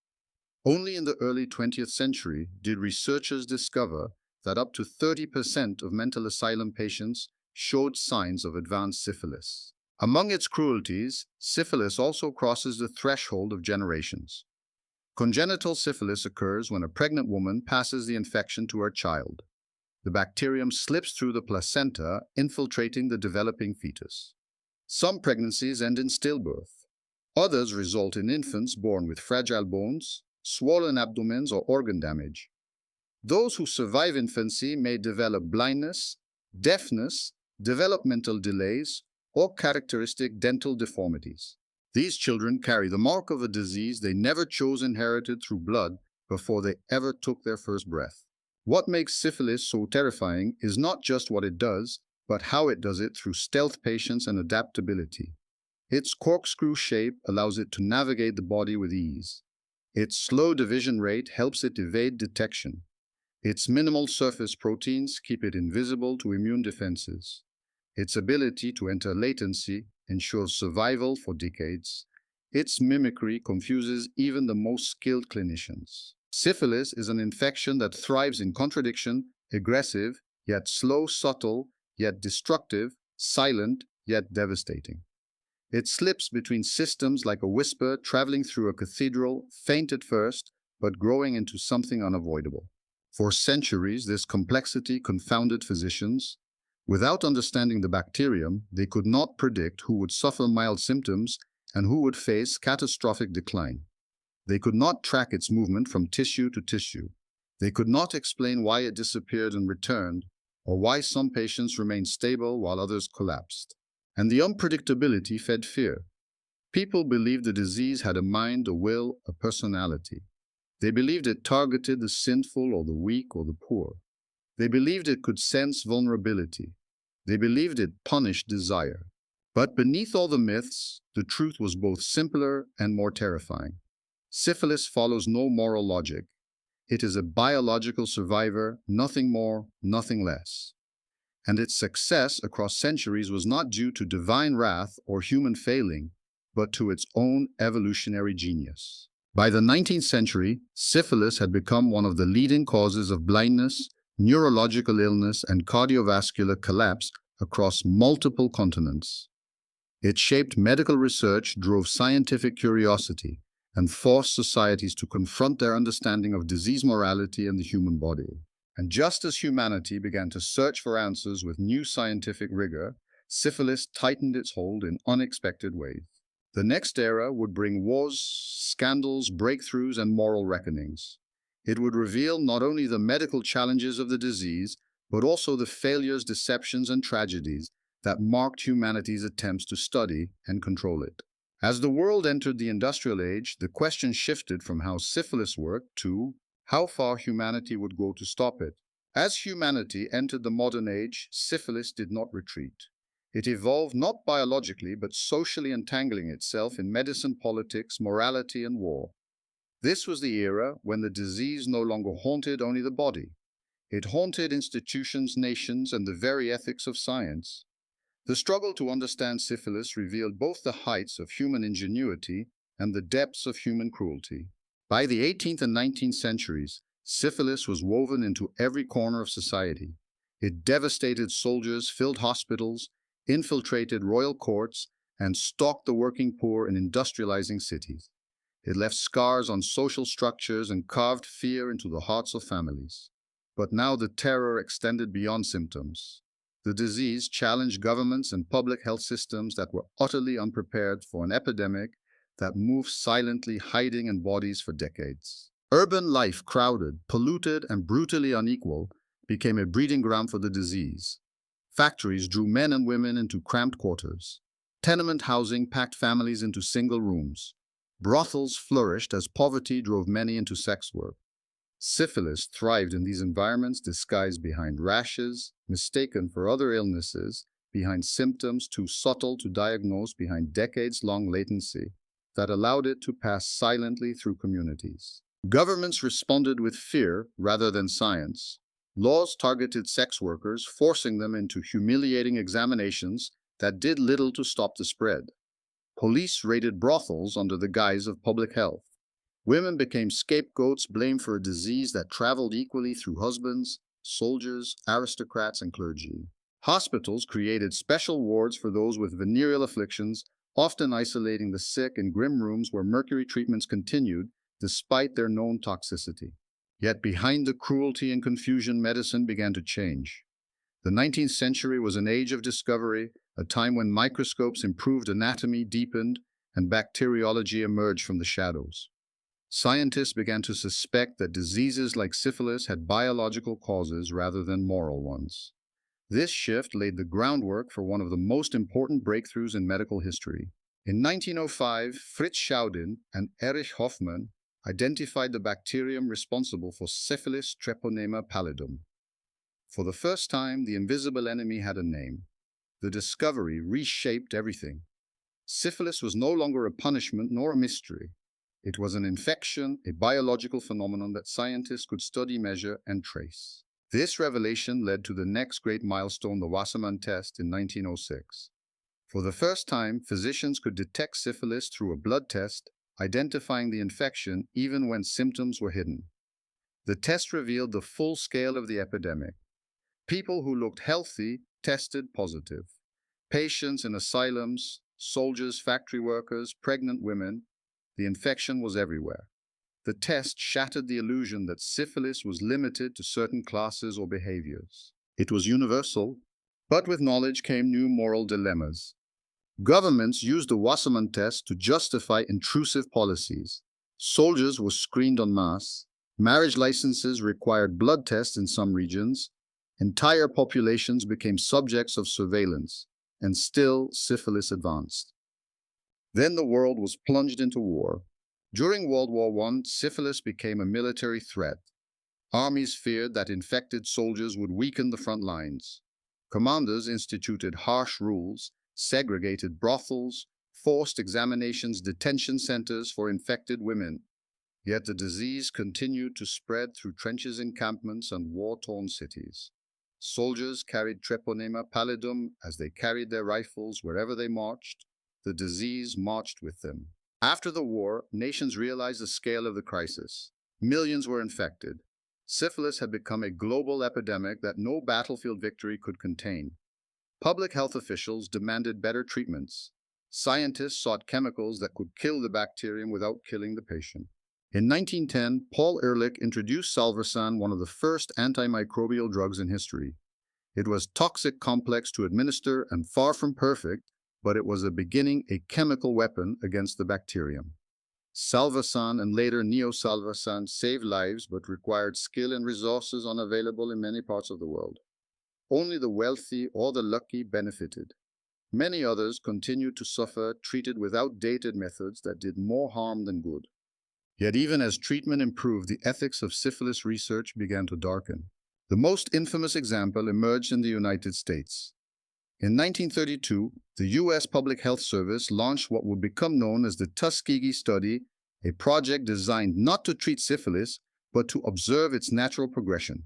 Only in the early 20th century did researchers discover that up to 30% of mental asylum patients showed signs of advanced syphilis. Among its cruelties, syphilis also crosses the threshold of generations. Congenital syphilis occurs when a pregnant woman passes the infection to her child. The bacterium slips through the placenta, infiltrating the developing fetus. Some pregnancies end in stillbirth. Others result in infants born with fragile bones, swollen abdomens, or organ damage. Those who survive infancy may develop blindness, deafness, developmental delays, or characteristic dental deformities. These children carry the mark of a disease they never chose inherited through blood before they ever took their first breath. What makes syphilis so terrifying is not just what it does, but how it does it through stealth patience and adaptability. Its corkscrew shape allows it to navigate the body with ease. Its slow division rate helps it evade detection. Its minimal surface proteins keep it invisible to immune defenses. Its ability to enter latency ensures survival for decades. Its mimicry confuses even the most skilled clinicians. Syphilis is an infection that thrives in contradiction, aggressive, yet slow, subtle, yet destructive, silent, yet devastating. It slips between systems like a whisper traveling through a cathedral, faint at first, but growing into something unavoidable. For centuries, this complexity confounded physicians. Without understanding the bacterium, they could not predict who would suffer mild symptoms and who would face catastrophic decline. They could not track its movement from tissue to tissue. They could not explain why it disappeared and returned, or why some patients remained stable while others collapsed. And the unpredictability fed fear. People believed the disease had a mind, a will, a personality. They believed it targeted the sinful or the weak or the poor. They believed it could sense vulnerability. They believed it punished desire. But beneath all the myths, the truth was both simpler and more terrifying. Syphilis follows no moral logic. It is a biological survivor, nothing more, nothing less. And its success across centuries was not due to divine wrath or human failing, but to its own evolutionary genius. By the 19th century, syphilis had become one of the leading causes of blindness, neurological illness, and cardiovascular collapse across multiple continents. It shaped medical research, drove scientific curiosity, and forced societies to confront their understanding of disease morality and the human body. And just as humanity began to search for answers with new scientific rigor, syphilis tightened its hold in unexpected ways. The next era would bring wars, scandals, breakthroughs, and moral reckonings. It would reveal not only the medical challenges of the disease, but also the failures, deceptions, and tragedies that marked humanity's attempts to study and control it. As the world entered the industrial age, the question shifted from how syphilis worked to how far humanity would go to stop it. As humanity entered the modern age, syphilis did not retreat. It evolved not biologically, but socially, entangling itself in medicine, politics, morality, and war. This was the era when the disease no longer haunted only the body. It haunted institutions, nations, and the very ethics of science. The struggle to understand syphilis revealed both the heights of human ingenuity and the depths of human cruelty. By the 18th and 19th centuries, syphilis was woven into every corner of society. It devastated soldiers, filled hospitals, infiltrated royal courts, and stalked the working poor in industrializing cities. It left scars on social structures and carved fear into the hearts of families. But now the terror extended beyond symptoms. The disease challenged governments and public health systems that were utterly unprepared for an epidemic that moved silently, hiding in bodies for decades. Urban life, crowded, polluted, and brutally unequal, became a breeding ground for the disease. Factories drew men and women into cramped quarters. Tenement housing packed families into single rooms. Brothels flourished as poverty drove many into sex work. Syphilis thrived in these environments disguised behind rashes, mistaken for other illnesses, behind symptoms too subtle to diagnose, behind decades-long latency that allowed it to pass silently through communities. Governments responded with fear rather than science. Laws targeted sex workers, forcing them into humiliating examinations that did little to stop the spread. Police raided brothels under the guise of public health. Women became scapegoats, blamed for a disease that traveled equally through husbands, soldiers, aristocrats, and clergy. Hospitals created special wards for those with venereal afflictions, often isolating the sick in grim rooms where mercury treatments continued despite their known toxicity. Yet behind the cruelty and confusion, medicine began to change. The 19th century was an age of discovery, a time when microscopes improved anatomy, deepened, and bacteriology emerged from the shadows. Scientists began to suspect that diseases like syphilis had biological causes rather than moral ones. This shift laid the groundwork for one of the most important breakthroughs in medical history. In 1905, Fritz Schaudin and Erich Hoffmann identified the bacterium responsible for syphilis, Treponema pallidum. For the first time, the invisible enemy had a name. The discovery reshaped everything. Syphilis was no longer a punishment nor a mystery. It was an infection, a biological phenomenon that scientists could study, measure, and trace. This revelation led to the next great milestone, the Wassermann test in 1906. For the first time, physicians could detect syphilis through a blood test, identifying the infection even when symptoms were hidden. The test revealed the full scale of the epidemic. People who looked healthy tested positive. Patients in asylums, soldiers, factory workers, pregnant women, the infection was everywhere. The test shattered the illusion that syphilis was limited to certain classes or behaviors. It was universal, but with knowledge came new moral dilemmas. Governments used the Wassermann test to justify intrusive policies. Soldiers were screened en masse. Marriage licenses required blood tests in some regions. Entire populations became subjects of surveillance, and still syphilis advanced. Then the world was plunged into war. During World War I, syphilis became a military threat. Armies feared that infected soldiers would weaken the front lines. Commanders instituted harsh rules, segregated brothels, forced examinations, detention centers for infected women. Yet the disease continued to spread through trenches, encampments, and war-torn cities. Soldiers carried Treponema Pallidum as they carried their rifles wherever they marched. The disease marched with them. After the war, nations realized the scale of the crisis. Millions were infected. Syphilis had become a global epidemic that no battlefield victory could contain. Public health officials demanded better treatments. Scientists sought chemicals that could kill the bacterium without killing the patient. In 1910, Paul Ehrlich introduced salvarsan, one of the first antimicrobial drugs in history. It was toxic, complex to administer, and far from perfect, but it was a chemical weapon against the bacterium. Salvarsan and later neosalvarsan saved lives but required skill and resources unavailable in many parts of the world. Only the wealthy or the lucky benefited. Many others continued to suffer, treated with outdated methods that did more harm than good. Yet even as treatment improved, the ethics of syphilis research began to darken. The most infamous example emerged in the United States. In 1932, the U.S. Public Health Service launched what would become known as the Tuskegee Study, a project designed not to treat syphilis, but to observe its natural progression.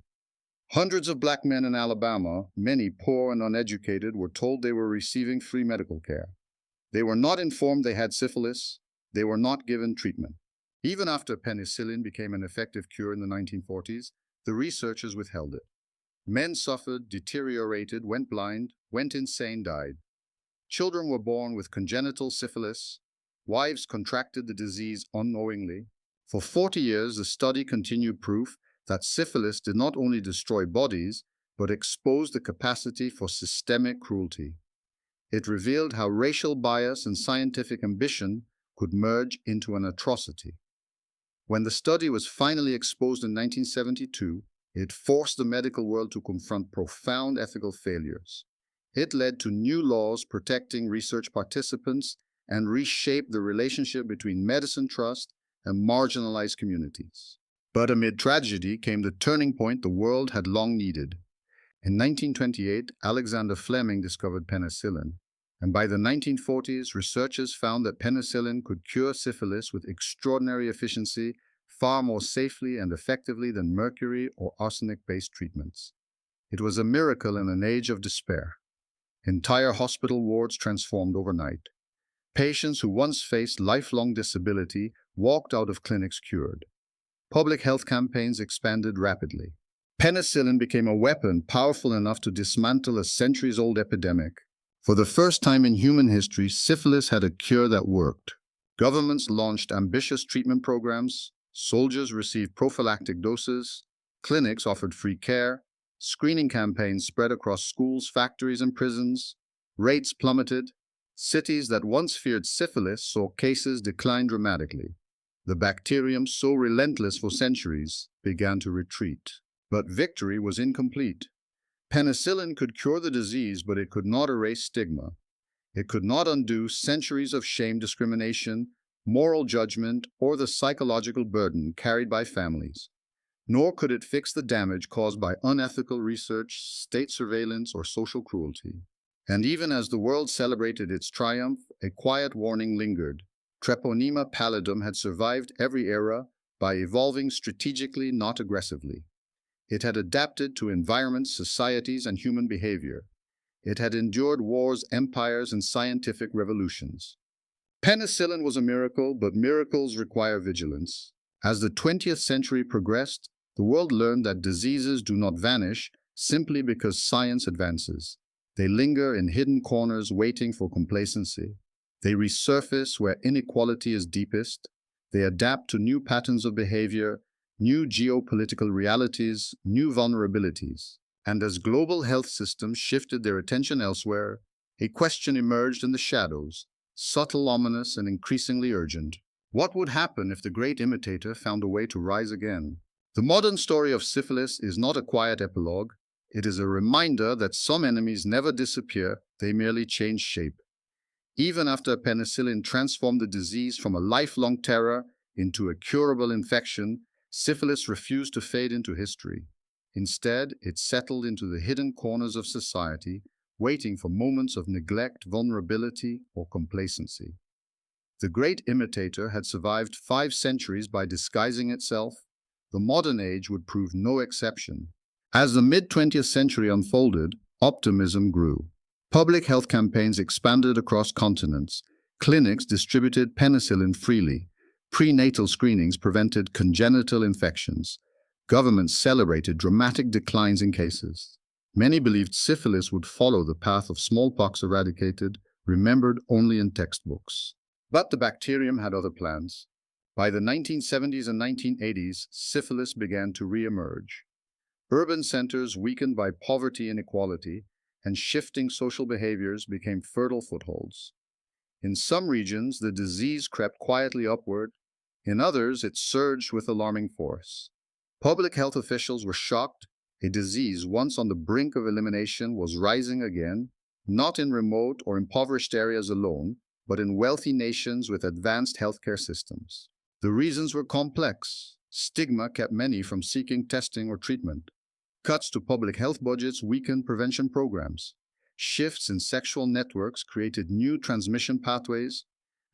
Hundreds of black men in Alabama, many poor and uneducated, were told they were receiving free medical care. They were not informed they had syphilis. They were not given treatment. Even after penicillin became an effective cure in the 1940s, the researchers withheld it. Men suffered, deteriorated, went blind, went insane, died. Children were born with congenital syphilis. Wives contracted the disease unknowingly. For 40 years, the study continued proof that syphilis did not only destroy bodies, but exposed the capacity for systemic cruelty. It revealed how racial bias and scientific ambition could merge into an atrocity. When the study was finally exposed in 1972, it forced the medical world to confront profound ethical failures. It led to new laws protecting research participants and reshaped the relationship between medicine trust and marginalized communities. But amid tragedy came the turning point the world had long needed. In 1928, Alexander Fleming discovered penicillin, and by the 1940s, researchers found that penicillin could cure syphilis with extraordinary efficiency, far more safely and effectively than mercury or arsenic-based treatments. It was a miracle in an age of despair. Entire hospital wards transformed overnight. Patients who once faced lifelong disability walked out of clinics cured. Public health campaigns expanded rapidly. Penicillin became a weapon powerful enough to dismantle a centuries-old epidemic. For the first time in human history, syphilis had a cure that worked. Governments launched ambitious treatment programs, soldiers received prophylactic doses, clinics offered free care, screening campaigns spread across schools, factories, and prisons. Rates plummeted. Cities that once feared syphilis saw cases decline dramatically. The bacterium, so relentless for centuries, began to retreat. But victory was incomplete. Penicillin could cure the disease, but it could not erase stigma. It could not undo centuries of shame, discrimination, moral judgment, or the psychological burden carried by families. Nor could it fix the damage caused by unethical research, state surveillance, or social cruelty. And even as the world celebrated its triumph, a quiet warning lingered. Treponema pallidum had survived every era by evolving strategically, not aggressively. It had adapted to environments, societies, and human behavior. It had endured wars, empires, and scientific revolutions. Penicillin was a miracle, but miracles require vigilance. As the 20th century progressed, the world learned that diseases do not vanish simply because science advances. They linger in hidden corners waiting for complacency. They resurface where inequality is deepest. They adapt to new patterns of behavior, new geopolitical realities, new vulnerabilities. And as global health systems shifted their attention elsewhere, a question emerged in the shadows, subtle, ominous, and increasingly urgent. What would happen if the Great Imitator found a way to rise again? The modern story of syphilis is not a quiet epilogue. It is a reminder that some enemies never disappear, they merely change shape. Even after penicillin transformed the disease from a lifelong terror into a curable infection, syphilis refused to fade into history. Instead, it settled into the hidden corners of society, waiting for moments of neglect, vulnerability, or complacency. The Great Imitator had survived 5 centuries by disguising itself. The modern age would prove no exception. As the mid-20th century unfolded, optimism grew. Public health campaigns expanded across continents. Clinics distributed penicillin freely. Prenatal screenings prevented congenital infections. Governments celebrated dramatic declines in cases. Many believed syphilis would follow the path of smallpox, eradicated, remembered only in textbooks. But the bacterium had other plans. By the 1970s and 1980s, syphilis began to re-emerge. Urban centers weakened by poverty and inequality, and shifting social behaviors became fertile footholds. In some regions, the disease crept quietly upward. In others, it surged with alarming force. Public health officials were shocked. A disease once on the brink of elimination was rising again, not in remote or impoverished areas alone, but in wealthy nations with advanced healthcare systems. The reasons were complex. Stigma kept many from seeking testing or treatment. Cuts to public health budgets weakened prevention programs. Shifts in sexual networks created new transmission pathways.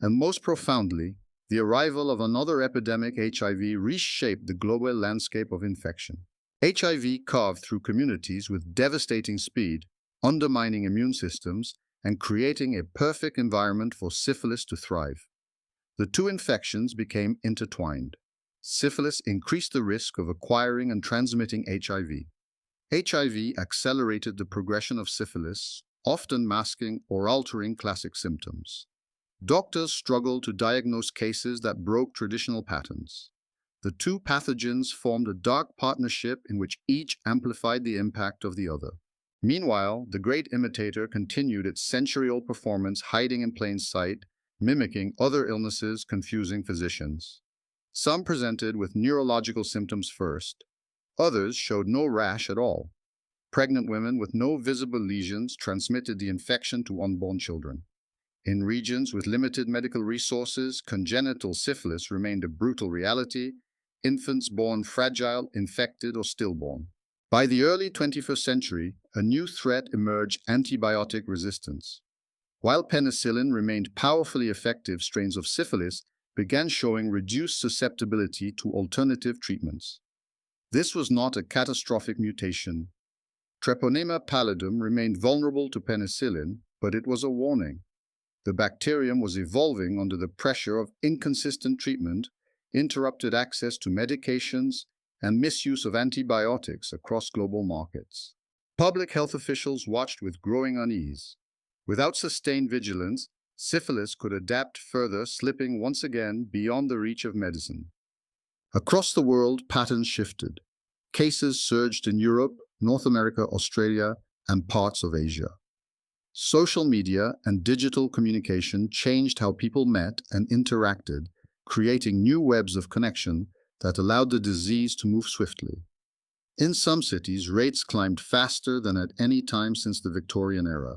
And most profoundly, the arrival of another epidemic, HIV, reshaped the global landscape of infection. HIV carved through communities with devastating speed, undermining immune systems and creating a perfect environment for syphilis to thrive. The two infections became intertwined. Syphilis increased the risk of acquiring and transmitting HIV. HIV accelerated the progression of syphilis, often masking or altering classic symptoms. Doctors struggled to diagnose cases that broke traditional patterns. The two pathogens formed a dark partnership in which each amplified the impact of the other. Meanwhile, the Great Imitator continued its century-old performance, hiding in plain sight, mimicking other illnesses, confusing physicians. Some presented with neurological symptoms first. Others showed no rash at all. Pregnant women with no visible lesions transmitted the infection to unborn children. In regions with limited medical resources, congenital syphilis remained a brutal reality, infants born fragile, infected, or stillborn. By the early 21st century, a new threat emerged: antibiotic resistance. While penicillin remained powerfully effective, strains of syphilis began showing reduced susceptibility to alternative treatments. This was not a catastrophic mutation. Treponema pallidum remained vulnerable to penicillin, but it was a warning. The bacterium was evolving under the pressure of inconsistent treatment, interrupted access to medications, and misuse of antibiotics across global markets. Public health officials watched with growing unease. Without sustained vigilance, syphilis could adapt further, slipping once again beyond the reach of medicine. Across the world, patterns shifted. Cases surged in Europe, North America, Australia, and parts of Asia. Social media and digital communication changed how people met and interacted, creating new webs of connection that allowed the disease to move swiftly. In some cities, rates climbed faster than at any time since the Victorian era.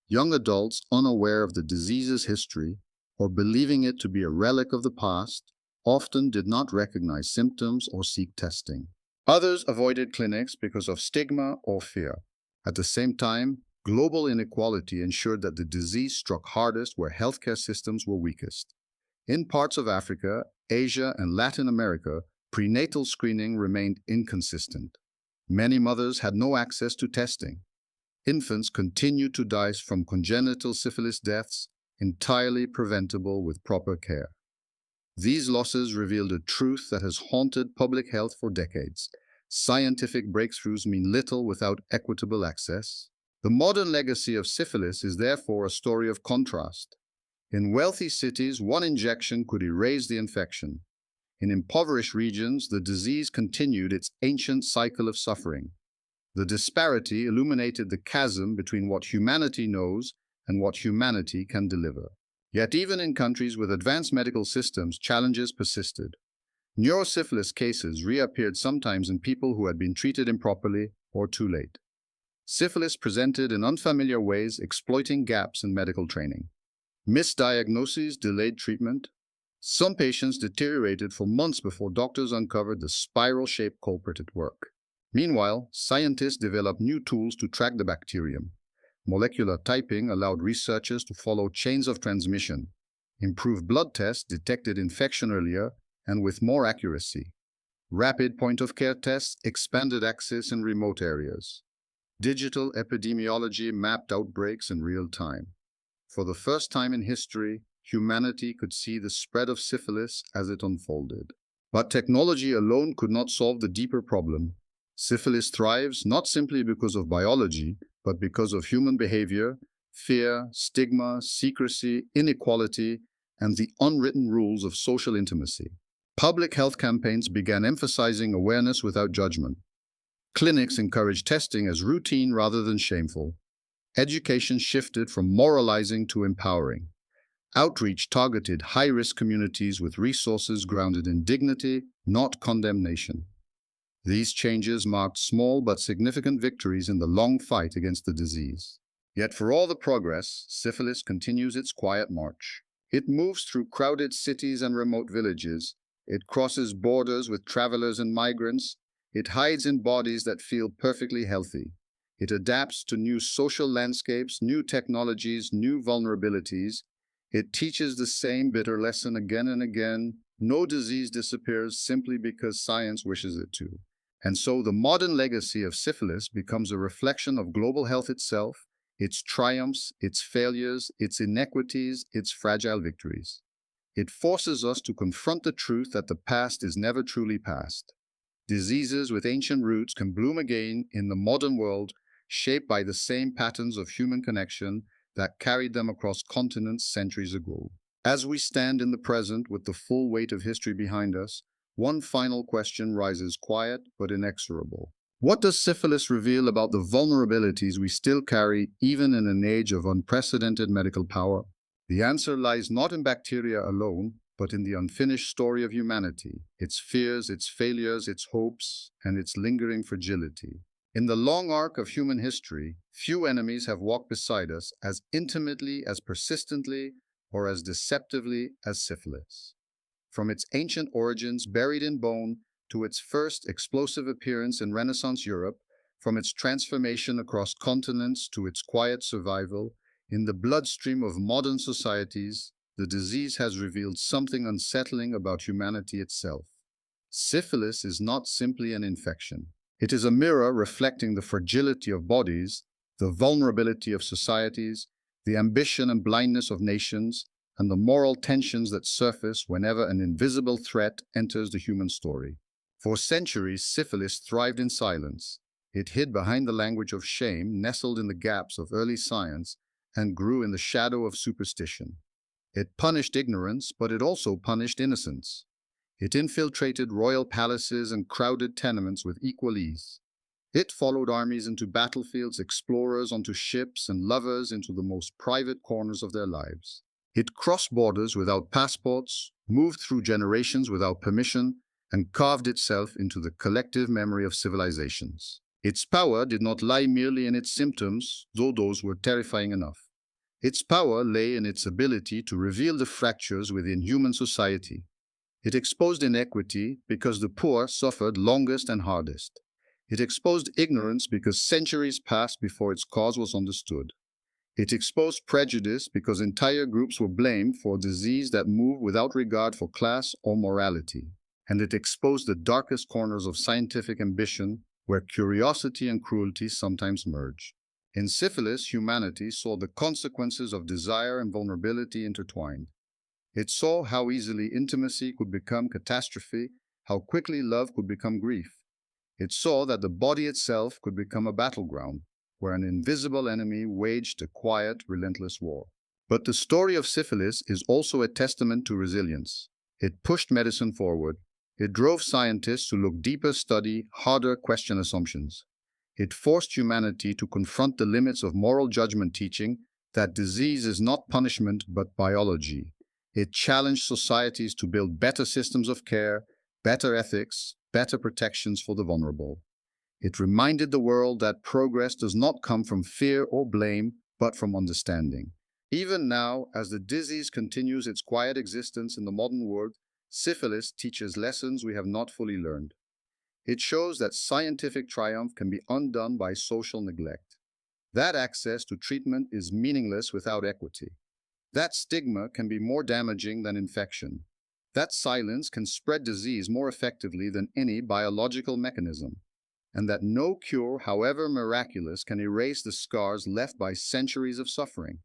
Young adults, unaware of the disease's history or believing it to be a relic of the past, often did not recognize symptoms or seek testing. Others avoided clinics because of stigma or fear. At the same time, global inequality ensured that the disease struck hardest where healthcare systems were weakest. In parts of Africa, Asia, and Latin America, prenatal screening remained inconsistent. Many mothers had no access to testing. Infants continued to die from congenital syphilis deaths, entirely preventable with proper care. These losses revealed a truth that has haunted public health for decades. Scientific breakthroughs mean little without equitable access. The modern legacy of syphilis is therefore a story of contrast. In wealthy cities, one injection could erase the infection. In impoverished regions, the disease continued its ancient cycle of suffering. The disparity illuminated the chasm between what humanity knows and what humanity can deliver. Yet even in countries with advanced medical systems, challenges persisted. Neurosyphilis cases reappeared sometimes in people who had been treated improperly or too late. Syphilis presented in unfamiliar ways, exploiting gaps in medical training. Misdiagnoses delayed treatment. Some patients deteriorated for months before doctors uncovered the spiral-shaped culprit at work. Meanwhile, scientists developed new tools to track the bacterium. Molecular typing allowed researchers to follow chains of transmission. Improved blood tests detected infection earlier and with more accuracy. Rapid point-of-care tests expanded access in remote areas. Digital epidemiology mapped outbreaks in real time. For the first time in history, humanity could see the spread of syphilis as it unfolded. But technology alone could not solve the deeper problem. Syphilis thrives not simply because of biology, but because of human behavior, fear, stigma, secrecy, inequality, and the unwritten rules of social intimacy. Public health campaigns began emphasizing awareness without judgment. Clinics encouraged testing as routine rather than shameful. Education shifted from moralizing to empowering. Outreach targeted high-risk communities with resources grounded in dignity, not condemnation. These changes marked small but significant victories in the long fight against the disease. Yet for all the progress, syphilis continues its quiet march. It moves through crowded cities and remote villages. It crosses borders with travelers and migrants. It hides in bodies that feel perfectly healthy. It adapts to new social landscapes, new technologies, new vulnerabilities. It teaches the same bitter lesson again and again. No disease disappears simply because science wishes it to. And so the modern legacy of syphilis becomes a reflection of global health itself, its triumphs, its failures, its inequities, its fragile victories. It forces us to confront the truth that the past is never truly past. Diseases with ancient roots can bloom again in the modern world, shaped by the same patterns of human connection that carried them across continents centuries ago. As we stand in the present with the full weight of history behind us, one final question rises, quiet but inexorable. What does syphilis reveal about the vulnerabilities we still carry even in an age of unprecedented medical power? The answer lies not in bacteria alone, but in the unfinished story of humanity, its fears, its failures, its hopes, and its lingering fragility. In the long arc of human history, few enemies have walked beside us as intimately, as persistently, or as deceptively as syphilis. From its ancient origins buried in bone to its first explosive appearance in Renaissance Europe, from its transformation across continents to its quiet survival, in the bloodstream of modern societies, the disease has revealed something unsettling about humanity itself. Syphilis is not simply an infection. It is a mirror reflecting the fragility of bodies, the vulnerability of societies, the ambition and blindness of nations, and the moral tensions that surface whenever an invisible threat enters the human story. For centuries, syphilis thrived in silence. It hid behind the language of shame, nestled in the gaps of early science, and grew in the shadow of superstition. It punished ignorance, but it also punished innocence. It infiltrated royal palaces and crowded tenements with equal ease. It followed armies into battlefields, explorers onto ships, and lovers into the most private corners of their lives. It crossed borders without passports, moved through generations without permission, and carved itself into the collective memory of civilizations. Its power did not lie merely in its symptoms, though those were terrifying enough. Its power lay in its ability to reveal the fractures within human society. It exposed inequity because the poor suffered longest and hardest. It exposed ignorance because centuries passed before its cause was understood. It exposed prejudice because entire groups were blamed for a disease that moved without regard for class or morality. And it exposed the darkest corners of scientific ambition, where curiosity and cruelty sometimes merge. In syphilis, humanity saw the consequences of desire and vulnerability intertwined. It saw how easily intimacy could become catastrophe, how quickly love could become grief. It saw that the body itself could become a battleground, where an invisible enemy waged a quiet, relentless war. But the story of syphilis is also a testament to resilience. It pushed medicine forward. It drove scientists to look deeper, study harder, question assumptions. It forced humanity to confront the limits of moral judgment, teaching that disease is not punishment but biology. It challenged societies to build better systems of care, better ethics, better protections for the vulnerable. It reminded the world that progress does not come from fear or blame, but from understanding. Even now, as the disease continues its quiet existence in the modern world, syphilis teaches lessons we have not fully learned. It shows that scientific triumph can be undone by social neglect. That access to treatment is meaningless without equity. That stigma can be more damaging than infection. That silence can spread disease more effectively than any biological mechanism. And that no cure, however miraculous, can erase the scars left by centuries of suffering.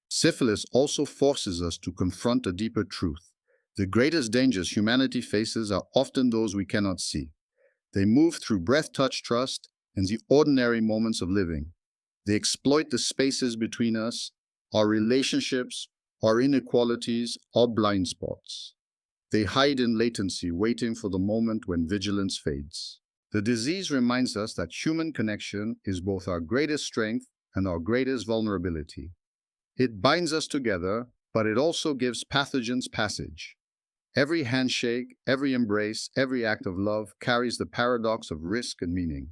Syphilis also forces us to confront a deeper truth. The greatest dangers humanity faces are often those we cannot see. They move through breath, touch, trust, and the ordinary moments of living. They exploit the spaces between us, our relationships, our inequalities, our blind spots. They hide in latency, waiting for the moment when vigilance fades. The disease reminds us that human connection is both our greatest strength and our greatest vulnerability. It binds us together, but it also gives pathogens passage. Every handshake, every embrace, every act of love carries the paradox of risk and meaning.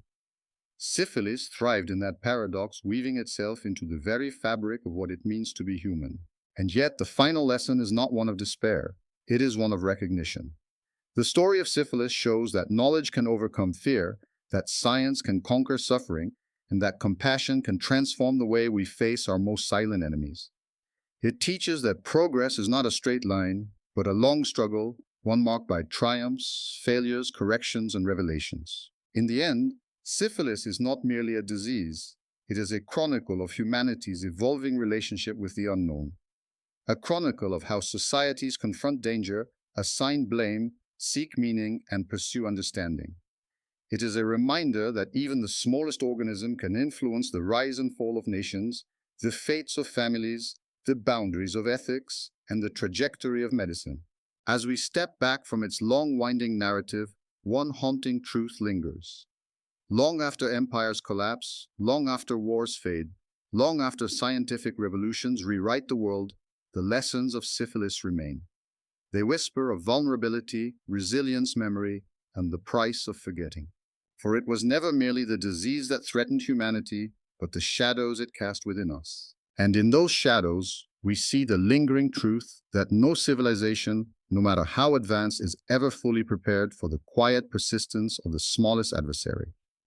Syphilis thrived in that paradox, weaving itself into the very fabric of what it means to be human. And yet, the final lesson is not one of despair. It is one of recognition. The story of syphilis shows that knowledge can overcome fear, that science can conquer suffering, and that compassion can transform the way we face our most silent enemies. It teaches that progress is not a straight line, but a long struggle, one marked by triumphs, failures, corrections, and revelations. In the end, syphilis is not merely a disease. It is a chronicle of humanity's evolving relationship with the unknown. A chronicle of how societies confront danger, assign blame, seek meaning, and pursue understanding. It is a reminder that even the smallest organism can influence the rise and fall of nations, the fates of families, the boundaries of ethics, and the trajectory of medicine. As we step back from its long winding narrative, one haunting truth lingers. Long after empires collapse, long after wars fade, long after scientific revolutions rewrite the world, the lessons of syphilis remain. They whisper of vulnerability, resilience, memory, and the price of forgetting. For it was never merely the disease that threatened humanity, but the shadows it cast within us. And in those shadows, we see the lingering truth that no civilization, no matter how advanced, is ever fully prepared for the quiet persistence of the smallest adversary.